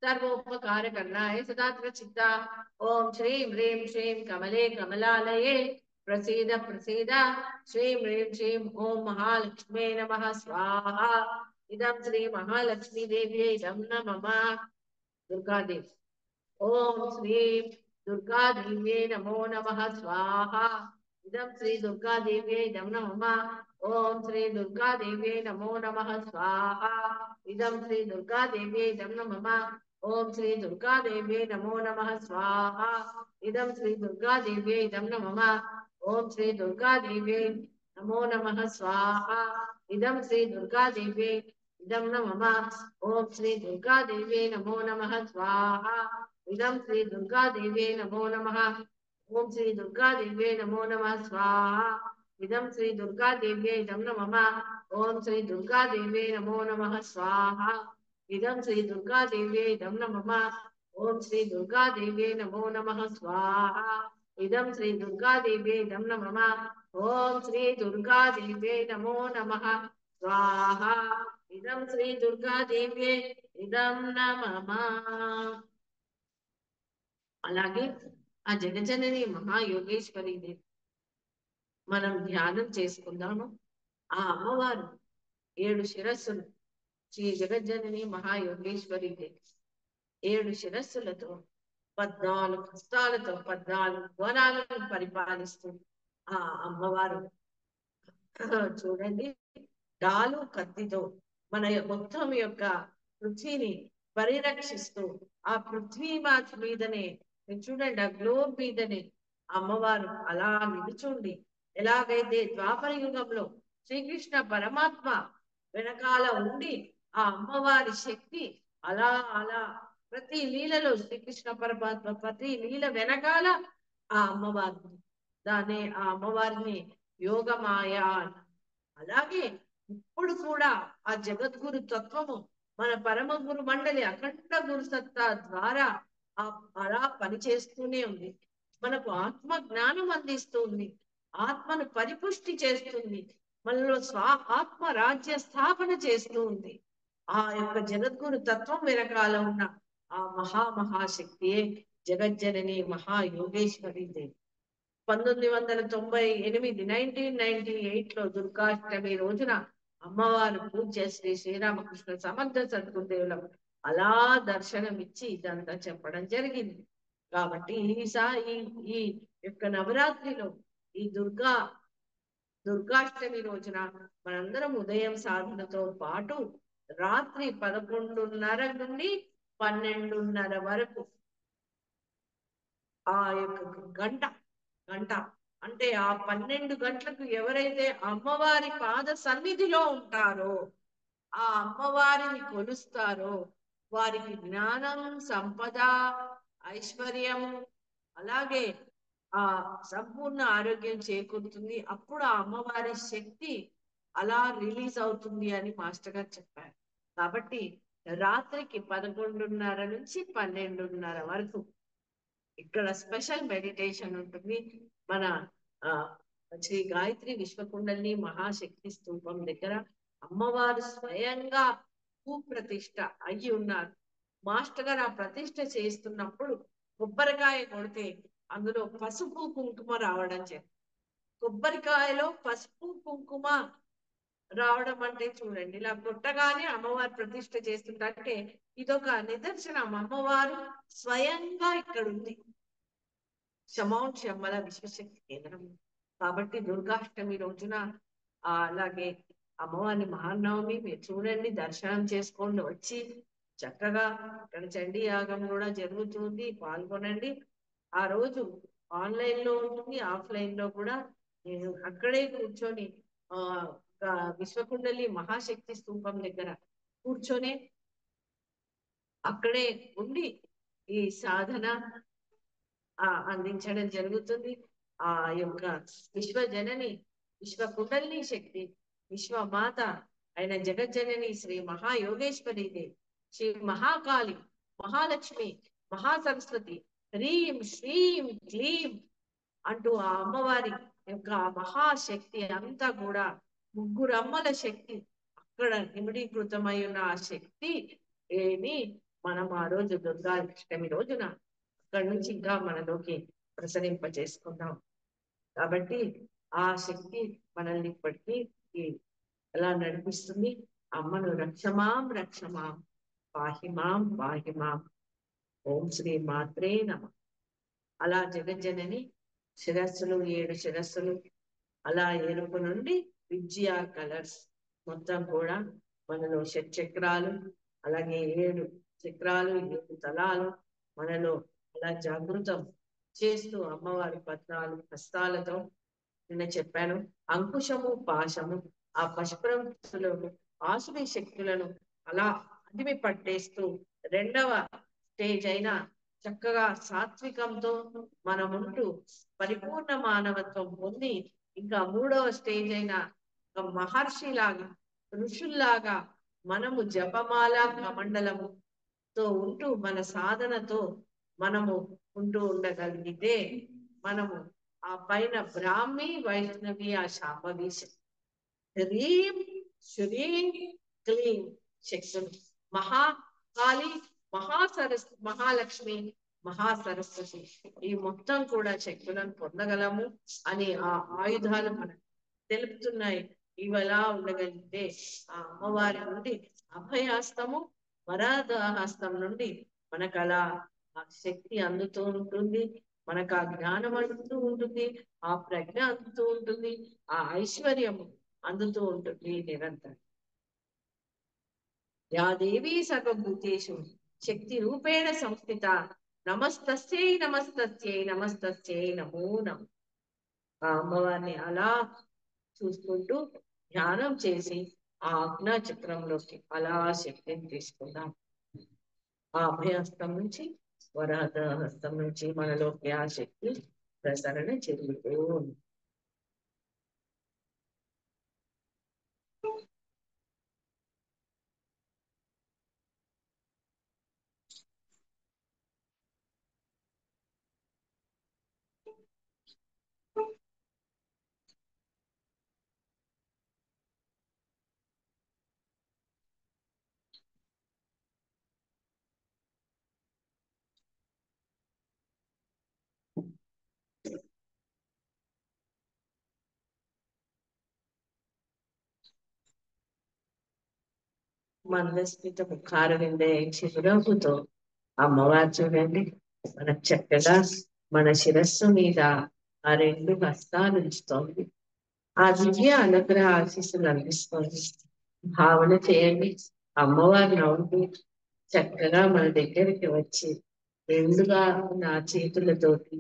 सर्वोपकार करनाय सदा प्रचिता ओम श्रीं ह्रीं श्रीं कमले कमलालये प्रसीद प्रसीद श्रीं ह्रीं श्रीं ओम महालक्ष्मे नमः स्वाहा इदं श्री महालक्ष्मी देव्यै इदं नमः दुर्गा देवी ओम श्री दुर्गा देव्यै नमो नमः स्वाहा इदं श्री दुर्गा देव्यै इदं नमः ओम श्री दुर्गा देव्यै नमो नमः स्वाहा इदं श्री दुर्गा देव्यै इदं नमः ओम श्री दुर्गा देव्यै नमो नमः स्वाहा इदं श्री दुर्गा देव्यै इदं नमः ओम श्री दुर्गा देव्यै नमो नमः स्वाहा इदं श्री दुर्गा देव्यै इदं न मम ओम श्री दुर्गा देवी नमो नमः स्वाहा इदं श्री दुर्गा देवी नमो नमः ओम श्री दुर्गा देवी नमो नमः स्वाहा इदं श्री दुर्गा देवी इदं न मम ओम श्री दुर्गा देवी नमो नमः स्वाहा इदं श्री दुर्गा देवी इदं न मम ओम श्री दुर्गा देवी नमो नमः स्वाहा इदं श्री दुर्गा देवी इदं न मम ओम श्री दुर्गा देवी नमो नमः स्वाहा इदं श्री दुर्गा देवी इदं न मम అలాగే ఆ జగజనని మహాయోగేశ్వరి దేవి మనం ధ్యానం చేసుకుందాము. ఆ అమ్మవారు 7 శిరస్సులు, శ్రీ జగజ్జనని మహాయోగేశ్వరి దేవి 7 శిరస్సులతో 14 హస్తాలతో 14 భువనాలను పరిపాలిస్తూ ఆ అమ్మవారు చూడండి, డాలు కత్తితో మన మొత్తం యొక్క పృథ్వీని పరిరక్షిస్తూ ఆ పృథ్వీ మాత మీదనే చూడండి, ఆ గ్లోబ్ మీదనే అమ్మవారు అలా నిలుచుండి, ఎలాగైతే ద్వాపర యుగంలో శ్రీకృష్ణ పరమాత్మ వెనకాల ఉండి ఆ అమ్మవారి శక్తి అలా అలా ప్రతి లీలలో శ్రీకృష్ణ పరమాత్మ ప్రతి లీల వెనకాల ఆ అమ్మవారి దాన్ని ఆ అమ్మవారిని యోగమాయ. అలాగే ఇప్పుడు కూడా ఆ జగద్గురు తత్వము మన పరమ గురు మండలి అఖండ గురు సత్తా ద్వారా అలా పనిచేస్తూనే ఉంది. మనకు ఆత్మ జ్ఞానం అందిస్తుంది, ఆత్మను పరిపుష్టి చేస్తుంది, మనలో ఆత్మ రాజ్య స్థాపన చేస్తూ ఉంది. ఆ యొక్క జగద్గురు తత్వం వెనకాల ఉన్న ఆ మహాశక్తియే జగజ్జనని మహాయోగేశ్వరి దేవి. 1998 1998లో దుర్గాష్టమి రోజున అమ్మవారు పూజ్య శ్రీ శ్రీరామకృష్ణ సమర్థ సద్గురుదేవులం అలా దర్శనమిచ్చి ఇదంతా చెప్పడం జరిగింది. కాబట్టి ఈ యొక్క నవరాత్రిలో ఈ దుర్గాష్టమి రోజున మనందరం ఉదయం సాధనతో పాటు రాత్రి 11:30 నుండి 12:30 వరకు ఆ యొక్క గంట అంటే ఆ 12 గంటలకు ఎవరైతే అమ్మవారి పాద సన్నిధిలో ఉంటారో, ఆ అమ్మవారిని కొలుస్తారో వారికి జ్ఞానం, సంపద, ఐశ్వర్యం, అలాగే ఆ సంపూర్ణ ఆరోగ్యం చేకూరుతుంది. అప్పుడు ఆ అమ్మవారి శక్తి అలా రిలీజ్ అవుతుంది అని మాస్టర్ గారు చెప్పారు. కాబట్టి రాత్రికి 11:30 నుంచి 12:30 వరకు ఇక్కడ స్పెషల్ మెడిటేషన్ ఉంటుంది. మన శ్రీ గాయత్రి విశ్వకుండలిని మహాశక్తి స్తూపం దగ్గర అమ్మవారు స్వయంగా భూప్రతిష్ఠ అయ్యి ఉన్నారు. మాస్టర్ గారు ఆ ప్రతిష్ఠ చేస్తున్నప్పుడు కొబ్బరికాయ కొడితే అందులో పసుపు కుంకుమ రావడం చెప్పి, కొబ్బరికాయలో పసుపు కుంకుమ రావడం అంటే చూడండి, ఇలా కొట్టగానే అమ్మవారు ప్రతిష్ఠ చేస్తుంటే ఇదొక నిదర్శనం, అమ్మవారు స్వయంగా ఇక్కడ ఉంది. శమల విశ్వశక్తి కేంద్రం. కాబట్టి దుర్గాష్టమి రోజున అలాగే అమ్మవారిని మహానవమి మీరు చూడండి, దర్శనం చేసుకోండి, వచ్చి చక్కగా ఇక్కడ చండీ యాగం కూడా జరుగుతుంది, పాల్గొనండి. ఆ రోజు ఆన్లైన్ లో ఉంటుంది, ఆఫ్లైన్ లో కూడా. నేను అక్కడే కూర్చొని విశ్వకుండలి మహాశక్తి స్తూపం దగ్గర కూర్చొని అక్కడే ఉండి ఈ సాధన అందించడం జరుగుతుంది. ఆ యొక్క విశ్వజనని విశ్వకుండలిని శక్తి విశ్వమాత అయిన జగజ్జనని శ్రీ మహాయోగేశ్వరి దేవి, శ్రీ మహాకాళి, మహాలక్ష్మి, మహాసరస్వతి, హ్రీం శ్రీం క్లీం అంటూ ఆ అమ్మవారి యొక్క మహాశక్తి అంతా కూడా ముగ్గురు అమ్మల శక్తి అక్కడ నిమిడీకృతమై ఉన్న ఆ శక్తి ఏమి మనం ఆ రోజు దుర్గాష్టమి రోజున అక్కడి నుంచి ఇంకా మనలోకి ప్రసరింప చేసుకుందాం. కాబట్టి ఆ శక్తి మనల్ని ఇప్పటికీ ఎలా నడిపిస్తుంది. అమ్మను రక్షమాం రక్షమాం, పాహిమాం పాహిమాం, ఓం శ్రీ మాత్రే నమః. అలా జగజ్జనని శిరస్సులు 7 శిరస్సులు అలా ఎరుపు నుండి విద్యా కలర్స్ మొత్తం కూడా మనలో షట్చక్రాలు, అలాగే 7 చక్రాలు, 7 తలాలు మనలో అలా జాగృతం చేస్తూ అమ్మవారి 14 హస్తాలతో నిన్న చెప్పాను, అంకుశము పాశము ఆ పశుప్రములో ఆసురీ శక్తులను అలా అదిమి పట్టేస్తూ రెండవ స్టేజ్ అయిన చక్కగా సాత్వికంతో మనముంటూ పరిపూర్ణ మానవత్వం పొంది ఇంకా మూడవ స్టేజ్ అయిన ఒక మహర్షిలాగా ఋషుల్లాగా మనము జపమాల కమండలముతో ఉంటూ మన సాధనతో మనము ఉంటూ ఉండగలిగితే మనము ఆ పైన బ్రాహ్మీ వైష్ణవి ఆ శాంభవి హ్రీం శ్రీం క్లీం శక్తులు మహాకాళి మహాలక్ష్మి మహాసరస్వతి ఈ మొత్తం కూడా శక్తులను పొందగలము అని ఆ ఆయుధాలు మనకు తెలుపుతున్నాయి. ఇవలా ఉండగలిగితే ఆ అమ్మవారి నుండి అభయహస్తము వరదహస్తం నుండి మనకు అలా ఆ శక్తి అందుతూ ఉంటుంది, మనకు ఆ జ్ఞానం అందుతూ ఉంటుంది, ఆ ప్రజ్ఞ అందుతూ ఉంటుంది, ఆ ఐశ్వర్యము అందుతూ ఉంటుంది నిరంతరం. యా దేవీ సర్వభూతేషు శక్తి రూపేణ సంస్థిత నమస్తస్యై నమస్తస్యై నమస్తస్యై నమో నమః. ఆ అమ్మవారిని అలా చూసుకుంటూ ధ్యానం చేసి ఆ ఆజ్ఞా చక్రంలోకి అలా శక్తిని తీసుకుందాం. ఆ అభయహస్తం నుంచి వరద హస్తం నుంచి మనలోకి ఆ శక్తి ప్రసరణ చెందుతూ ఉంది. మందస్మిత ముఖార విందే చిరునవ్వుతో అమ్మవారు చూడండి మన చక్కగా మన శిరస్సు మీద ఆ రెండు హస్తాలు ఉంచుతోంది. ఆ దివ్య అనుగ్రహ ఆశీస్సులు అందిస్తోంది. భావన చేయండి, అమ్మవారు నవ్వుతూ చక్కగా మన దగ్గరికి వచ్చి రెండుగా నా చేతులతోటి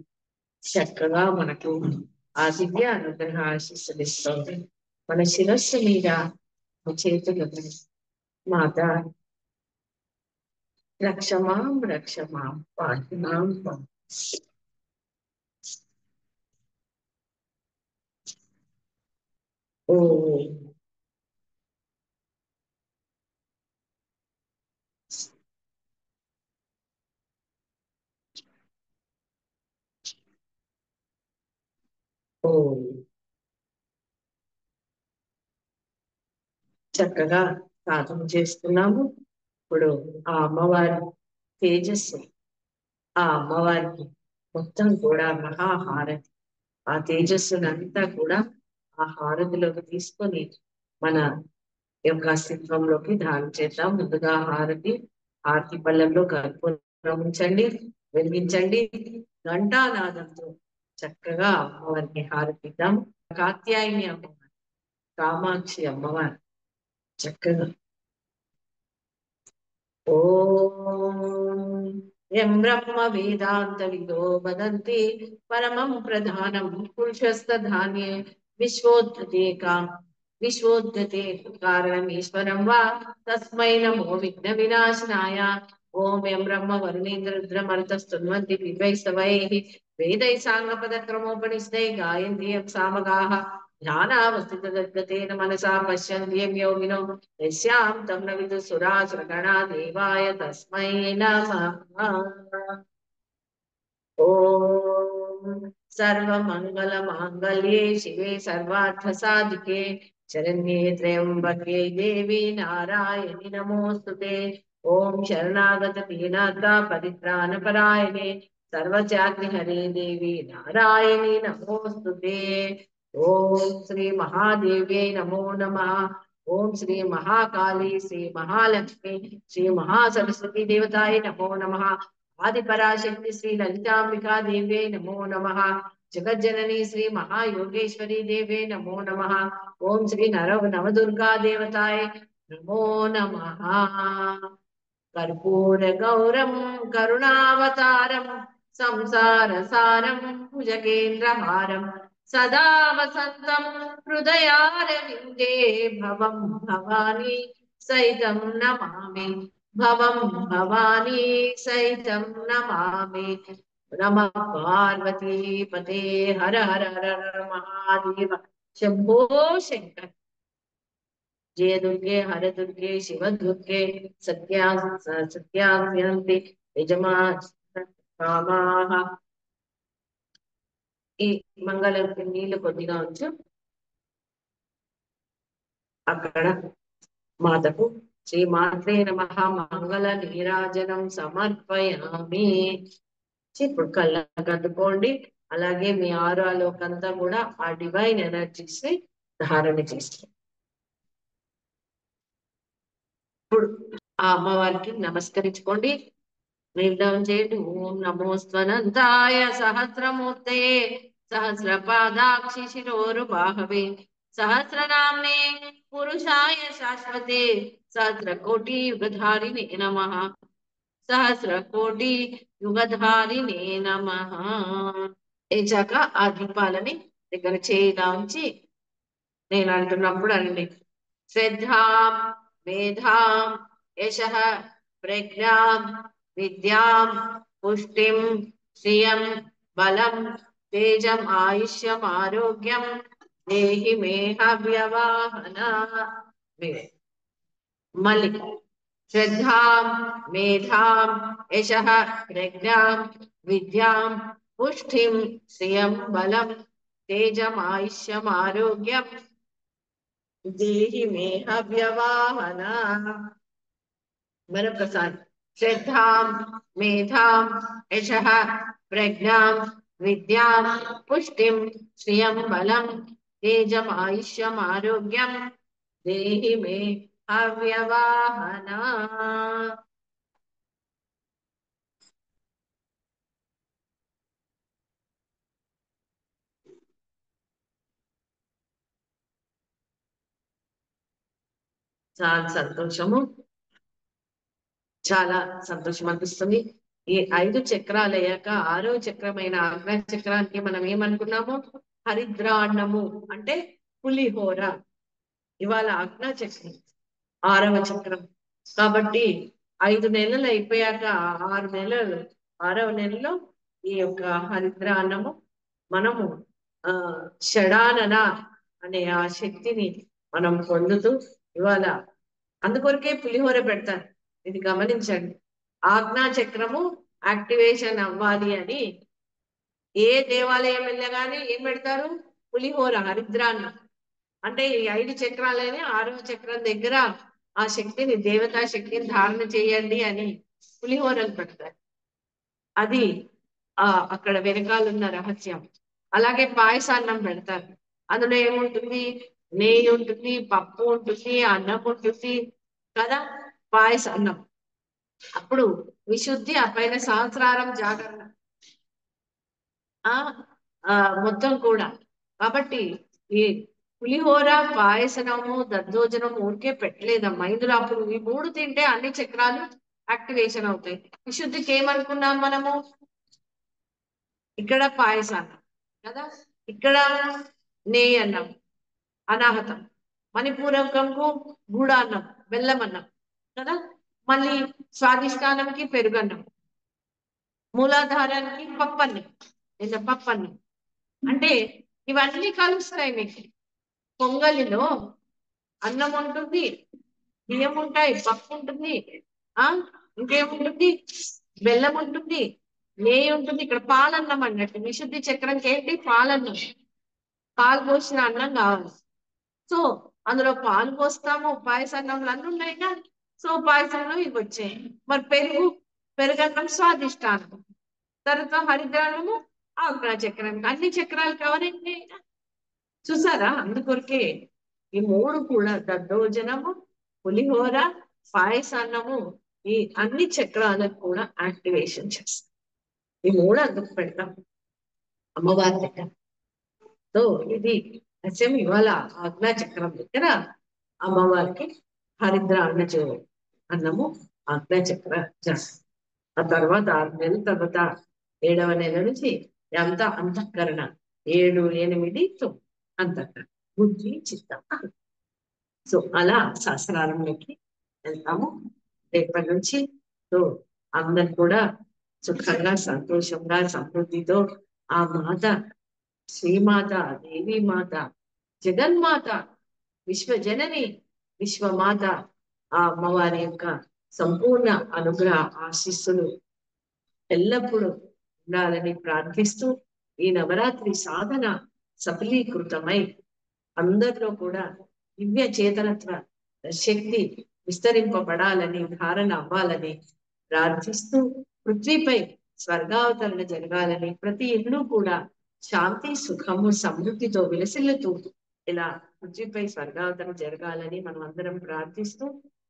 చక్కగా మనకు ఆ దివ్య అనుగ్రహ ఆశీస్సులు ఇస్తోంది. మన శిరస్సు మీద చేతులు మాత రక్షమాం రక్షమాం పాహిమాం పాహి. ఓ ఓ చక్కగా సాధన చేస్తున్నాము. ఇప్పుడు ఆ అమ్మవారి తేజస్సు ఆ అమ్మవారికి మొత్తం కూడా మహాహారతి ఆ తేజస్సునంతా కూడా ఆ హారతిలోకి తీసుకొని మన యొక్క అస్తిత్వంలోకి ధారణ చేద్దాం. ముందుగా హారతి పళ్ళెంలో కర్పూరం ఉంచండి, వెలిగించండి. ఘంటానాదంతో చక్కగా అమ్మవారికి హారతి ఇద్దాం. కాత్యాయని అమ్మవారు, కామాక్షి అమ్మవారు చక్కగా ఓం యం బ్రహ్మ వేదాంత విదో వదంతి పరమం ప్రధానం పురుషస్తధాన్యే విశ్వోద్ధతే కారణమీశ్వరం వా తస్మై నమో విఘ్న వినాశనాయ. ఓం యం బ్రహ్మ వరుణేంద్ర రుద్రమరుతస్తున్వంతి దివ్యైస్తవైః వేదై సాంగపదక్రమోపనిషదై గాయంతి యం సామగాః ధ్యానావస్థితగద్గతేన మనసా పశ్యంతి యం యోగినో యస్యాం తం న విదుఃసురాసురగణా దేవాయ తస్మై నమః. ఓం సర్వమంగళమాంగళ్యే శివే సర్వార్థసాధికే శరణ్యే త్ర్యంబకే దేవి నారాయణి నమోస్తుతే. ఓం శరణాగత దీనార్థ పరిత్రాణపరాయణే సర్వజాతి హరే దేవి నారాయణి నమోస్తుతే. ఓం శ్రీ మహాదేవ్యై నమో నమః. ఓం శ్రీ మహాకాళీ శ్రీ మహాలక్ష్మి శ్రీ మహాసరస్వతి దేవతాయ నమో నమః. ఆదిపరాశక్తి శ్రీ లలితాంబికా దేవ్యై నమో నమః. జగజ్జనని శ్రీ మహాయోగేశ్వరి దేవ్యై నమో నమః. ఓం శ్రీ నవదుర్గా దేవతాయ నమో నమః. కర్పూర గౌరం కరుణావతారం సంసార సారం భుజగేంద్రహారం సదా వసంతం హృదయారవిందే భవం భవానీ సైతం నమామి భవం భవానీ సైతం నమామి నమ పార్వతీ పతే హర హర హర హర మహాదేవ శంభో శంకర్ జయ దుర్గే హర దుర్గే శివ దుర్గే సత్యా సత్యాస్యంతి యజమా కామాః ఈ మంగళ నీళ్లు కొద్దిగా ఉంచు అక్కడ మాతకు శ్రీ మాత్రే నమః మంగళ నీరాజనం సమర్పయామి ఇప్పుడు కళ్ళకు అద్దుకోండి అలాగే మీ ఆరాలోకంతా కూడా ఆ డివైన్ ఎనర్జీస్ ని ధారణ చేస్తారు ఇప్పుడు ఆ అమ్మవారికి నమస్కరించుకోండి నిర్ణయం చేయండి ఓం నమోస్త్వనంతాయ సహస్రమూర్తయే సహస్రపాదాక్షి శిరోరు బాహవే సహస్రనామ్నే పురుషాయ శాశ్వతే సహస్రకోటి యుగధారిణే నమః సహస్రకోటి యుగధారిణే నమః ఏచాక ఆ దీపాలని దగ్గర చేయిగా ఉంచి నేను అంటున్నప్పుడు అనండి శ్రద్ధాం మేధాం యశః ప్రజ్ఞాం విద్యాం పుష్టిం శ్రియం బలం తేజం ఆయుష్యం ఆరోగ్యం దేహి మేహ వ్యవాహన మళ్ళీ శ్రద్ధాం మేధాం యశః ప్రజ్ఞాం విద్యాం పుష్టిం శ్రియం బలం తేజం ఆయుష్యం ఆరోగ్యం దేహి మేహ వ్యవాహన మరొకసారి శ్రద్ధాం మేధాం యశః ప్రజ్ఞాం విద్యాం పుష్టిం శ్రియం బలం తేజం ఆయుష్యం ఆరోగ్యం దేహి మే అవ్యవాహన చాలా సంతోషము చాలా సంతోషం అనిపిస్తుంది ఈ 5 చక్రాలు అయ్యాక 6వ చక్రమైన ఆజ్ఞా చక్రానికి మనం ఏమనుకున్నాము హరిద్రాన్నము అంటే పులిహోర ఇవాళ ఆజ్ఞా చక్రం 6వ చక్రం కాబట్టి 5 నెలలు అయిపోయాక 6 నెలలు 6వ నెలలో ఈ యొక్క హరిద్రాన్నము మనము షడానన అనే ఆ శక్తిని మనం పొందుతూ ఇవాళ అందుకొరకే పులిహోర పెడతారు ఇది గమనించండి ఆజ్ఞా చక్రము యాక్టివేషన్ అవ్వాలి అని ఏ దేవాలయం వెళ్ళగానే ఏం పెడతారు పులిహోర హరిద్రాన్నం అంటే ఈ 5 చక్రాలనే 6వ చక్రం దగ్గర ఆ శక్తిని దేవతా శక్తిని ధారణ చేయండి అని పులిహోరలు పెడతారు అది అక్కడ వెనకాలన్న రహస్యం అలాగే పాయసాన్నం పెడతారు అందులో ఏముంటుంది నెయ్యి ఉంటుంది పప్పు ఉంటుంది అన్నం ఉంటుంది కదా పాయసాన్నం అప్పుడు విశుద్ధి ఆ పైన సహస్రారం జాగరణ మొత్తం కూడా కాబట్టి ఈ పులిహోర పాయసనము దద్దోజనము ఊరికే పెట్టలేదమ్మా ఇందులో అప్పుడు ఈ 3 తింటే అన్ని చక్రాలు యాక్టివేషన్ అవుతాయి విశుద్ధికి ఏమనుకున్నాం మనము ఇక్కడ పాయసాన్నం కదా ఇక్కడ నెయ్యి అన్నం అనాహతం మణిపూరకంకు గూడాన్నం బెల్లం అన్నం కదా మళ్ళీ స్వాదిష్టానంకి పెరుగన్నం మూలాధారానికి పప్పన్నం లేదా పప్పన్నం అంటే ఇవన్నీ కలుస్తాయి మీకు పొంగలిలో అన్నం ఉంటుంది బియ్యం ఉంటాయి పప్పు ఉంటుంది ఇంకేముంటుంది బెల్లం ఉంటుంది నెయ్యి ఉంటుంది ఇక్కడ పాలన్నం అన్నట్టు విశుద్ధి చక్రంకి ఏంటి పాలన్నం పాలు పోసిన అన్నం కావాలి సో అందులో పాలు పోస్తాము పాయసాన్నంలో అన్నీ ఉన్నాయిగా సో పాయసంలో ఇవి వచ్చాయి మరి పెరుగన్నం స్వాదిష్టానం తర్వాత హరిద్రాన్నము ఆగ్రా చక్రం అన్ని చక్రాలు కవర్ అయింది చూసారా అందుకొరకే ఈ 3 కూడా దద్దోజనము పులిహోర పాయసాన్నము ఈ అన్ని చక్రాలకు కూడా యాక్టివేషన్ చేస్తాం ఈ 3 అందుకు పెడతాం అమ్మవారి దగ్గర సో ఇది అచ్చం ఇవాళ ఆజ్ఞా చక్రం దగ్గర అమ్మవారికి హరిద్ర అన్నము ఆజ్ఞా చక్ర చేస్తాం ఆ తర్వాత 6 నెలల తర్వాత 7వ నెల నుంచి అంతా అంతఃకరణ 7, 8, 9 అంతట బుద్ధి చిత్తం. సో అలా సహస్రారంలోకి వెళ్తాము రేపటి నుంచి. సో అందరు కూడా సుఖంగా సంతోషంగా సమృద్ధితో ఆ మాత శ్రీమాత దేవి మాత జగన్మాత విశ్వజనని విశ్వమాత ఆ అమ్మవారి యొక్క సంపూర్ణ అనుగ్రహ ఆశీస్సులు ఎల్లప్పుడూ ఉండాలని ప్రార్థిస్తూ ఈ నవరాత్రి సాధన సఫలీకృతమై అందరిలో కూడా దివ్య చేతనత్వ శక్తి విస్తరింపబడాలని ధారణ అవ్వాలని ప్రార్థిస్తూ పృథ్వీపై స్వర్గావతరణ జరగాలని ప్రతి ఇల్లు కూడా శాంతి సుఖము సమృద్ధితో విలసిల్లుతూ ఇలా పృథ్వీపై స్వర్గావతరణ జరగాలని మనం అందరం ప్రార్థిస్తూ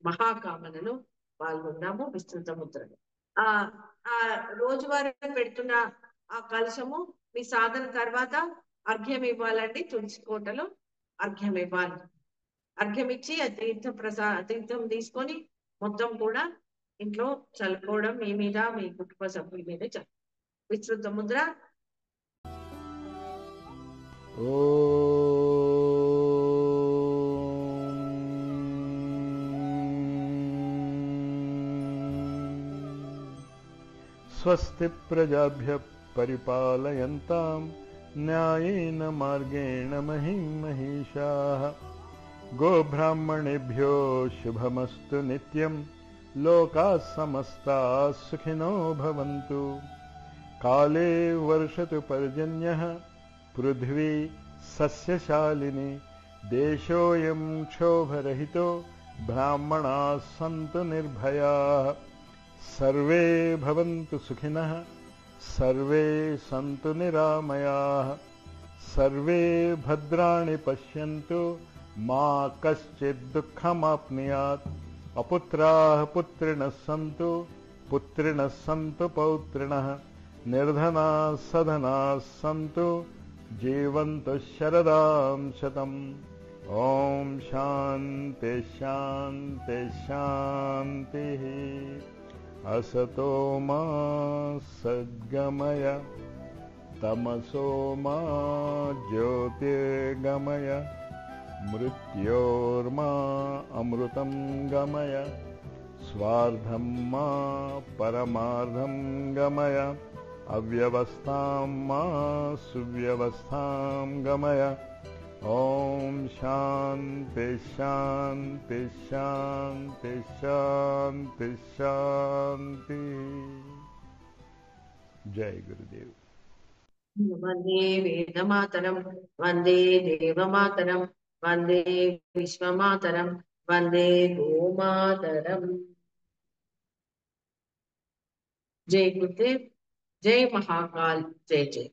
మహాకామనలో పాల్గొందాము విస్తృత ముద్రలో. ఆ ఆ రోజువారీ పెడుతున్న ఆ కలశము మీ సాధన తర్వాత అర్ఘ్యం ఇవ్వాలండి. తులసి కోటలో అర్ఘ్యం ఇవ్వాలి. అర్ఘ్యం ఇచ్చి ఆ తీర్థం తీసుకొని మొత్తం కూడా ఇంట్లో చల్లుకోవడం మీ మీద మీ కుటుంబ సభ్యుల మీద విస్తృత ముద్ర. స్వస్తి ప్రజాభ్యః పరిపాలయంతాం న్యాయేన మార్గేణ మహిం మహిషాః గోబ్రాహ్మణేభ్యో శుభమస్తు నిత్యం లోకాః సమస్తాః సుఖినో భవంతు కాలే వర్షతు పర్జన్యః పృథ్వీ సస్యశాలిని దేశోऽयं క్షోభరహితో బ్రాహ్మణాः సంతు నిర్భయాः सर्वे भवन्तु सुखिनः सर्वे सन्तु निरामयाः सर्वे भद्राणि पश्यन्तु मा कश्चित् दुःखमाप्नुयात् अपुत्राः पुत्रिणः सन्तु पुत्रिणः सन्तु पौत्रिणः निर्धनाः सधनाः सन्तु जीवन्तु शरदां शतम् ॐ शान्ति शान्ति शान्तिः असतो मा सद्गमय तमसो मा ज्योतिर्गमय मृत्योर्मा अमृतं गमय स्वार्धं मा परमार्धं गमय अव्यवस्थां मा सुव्यवस्थां गमय ओम शांति शांति शांति शांति शांति। जय गुरुदेव। वंदे वेदमातरम वंदे देवमातरम वंदे विश्वमातरम वंदे गोमातरम। जय गुरुदेव, जय महाकाल, जय जय।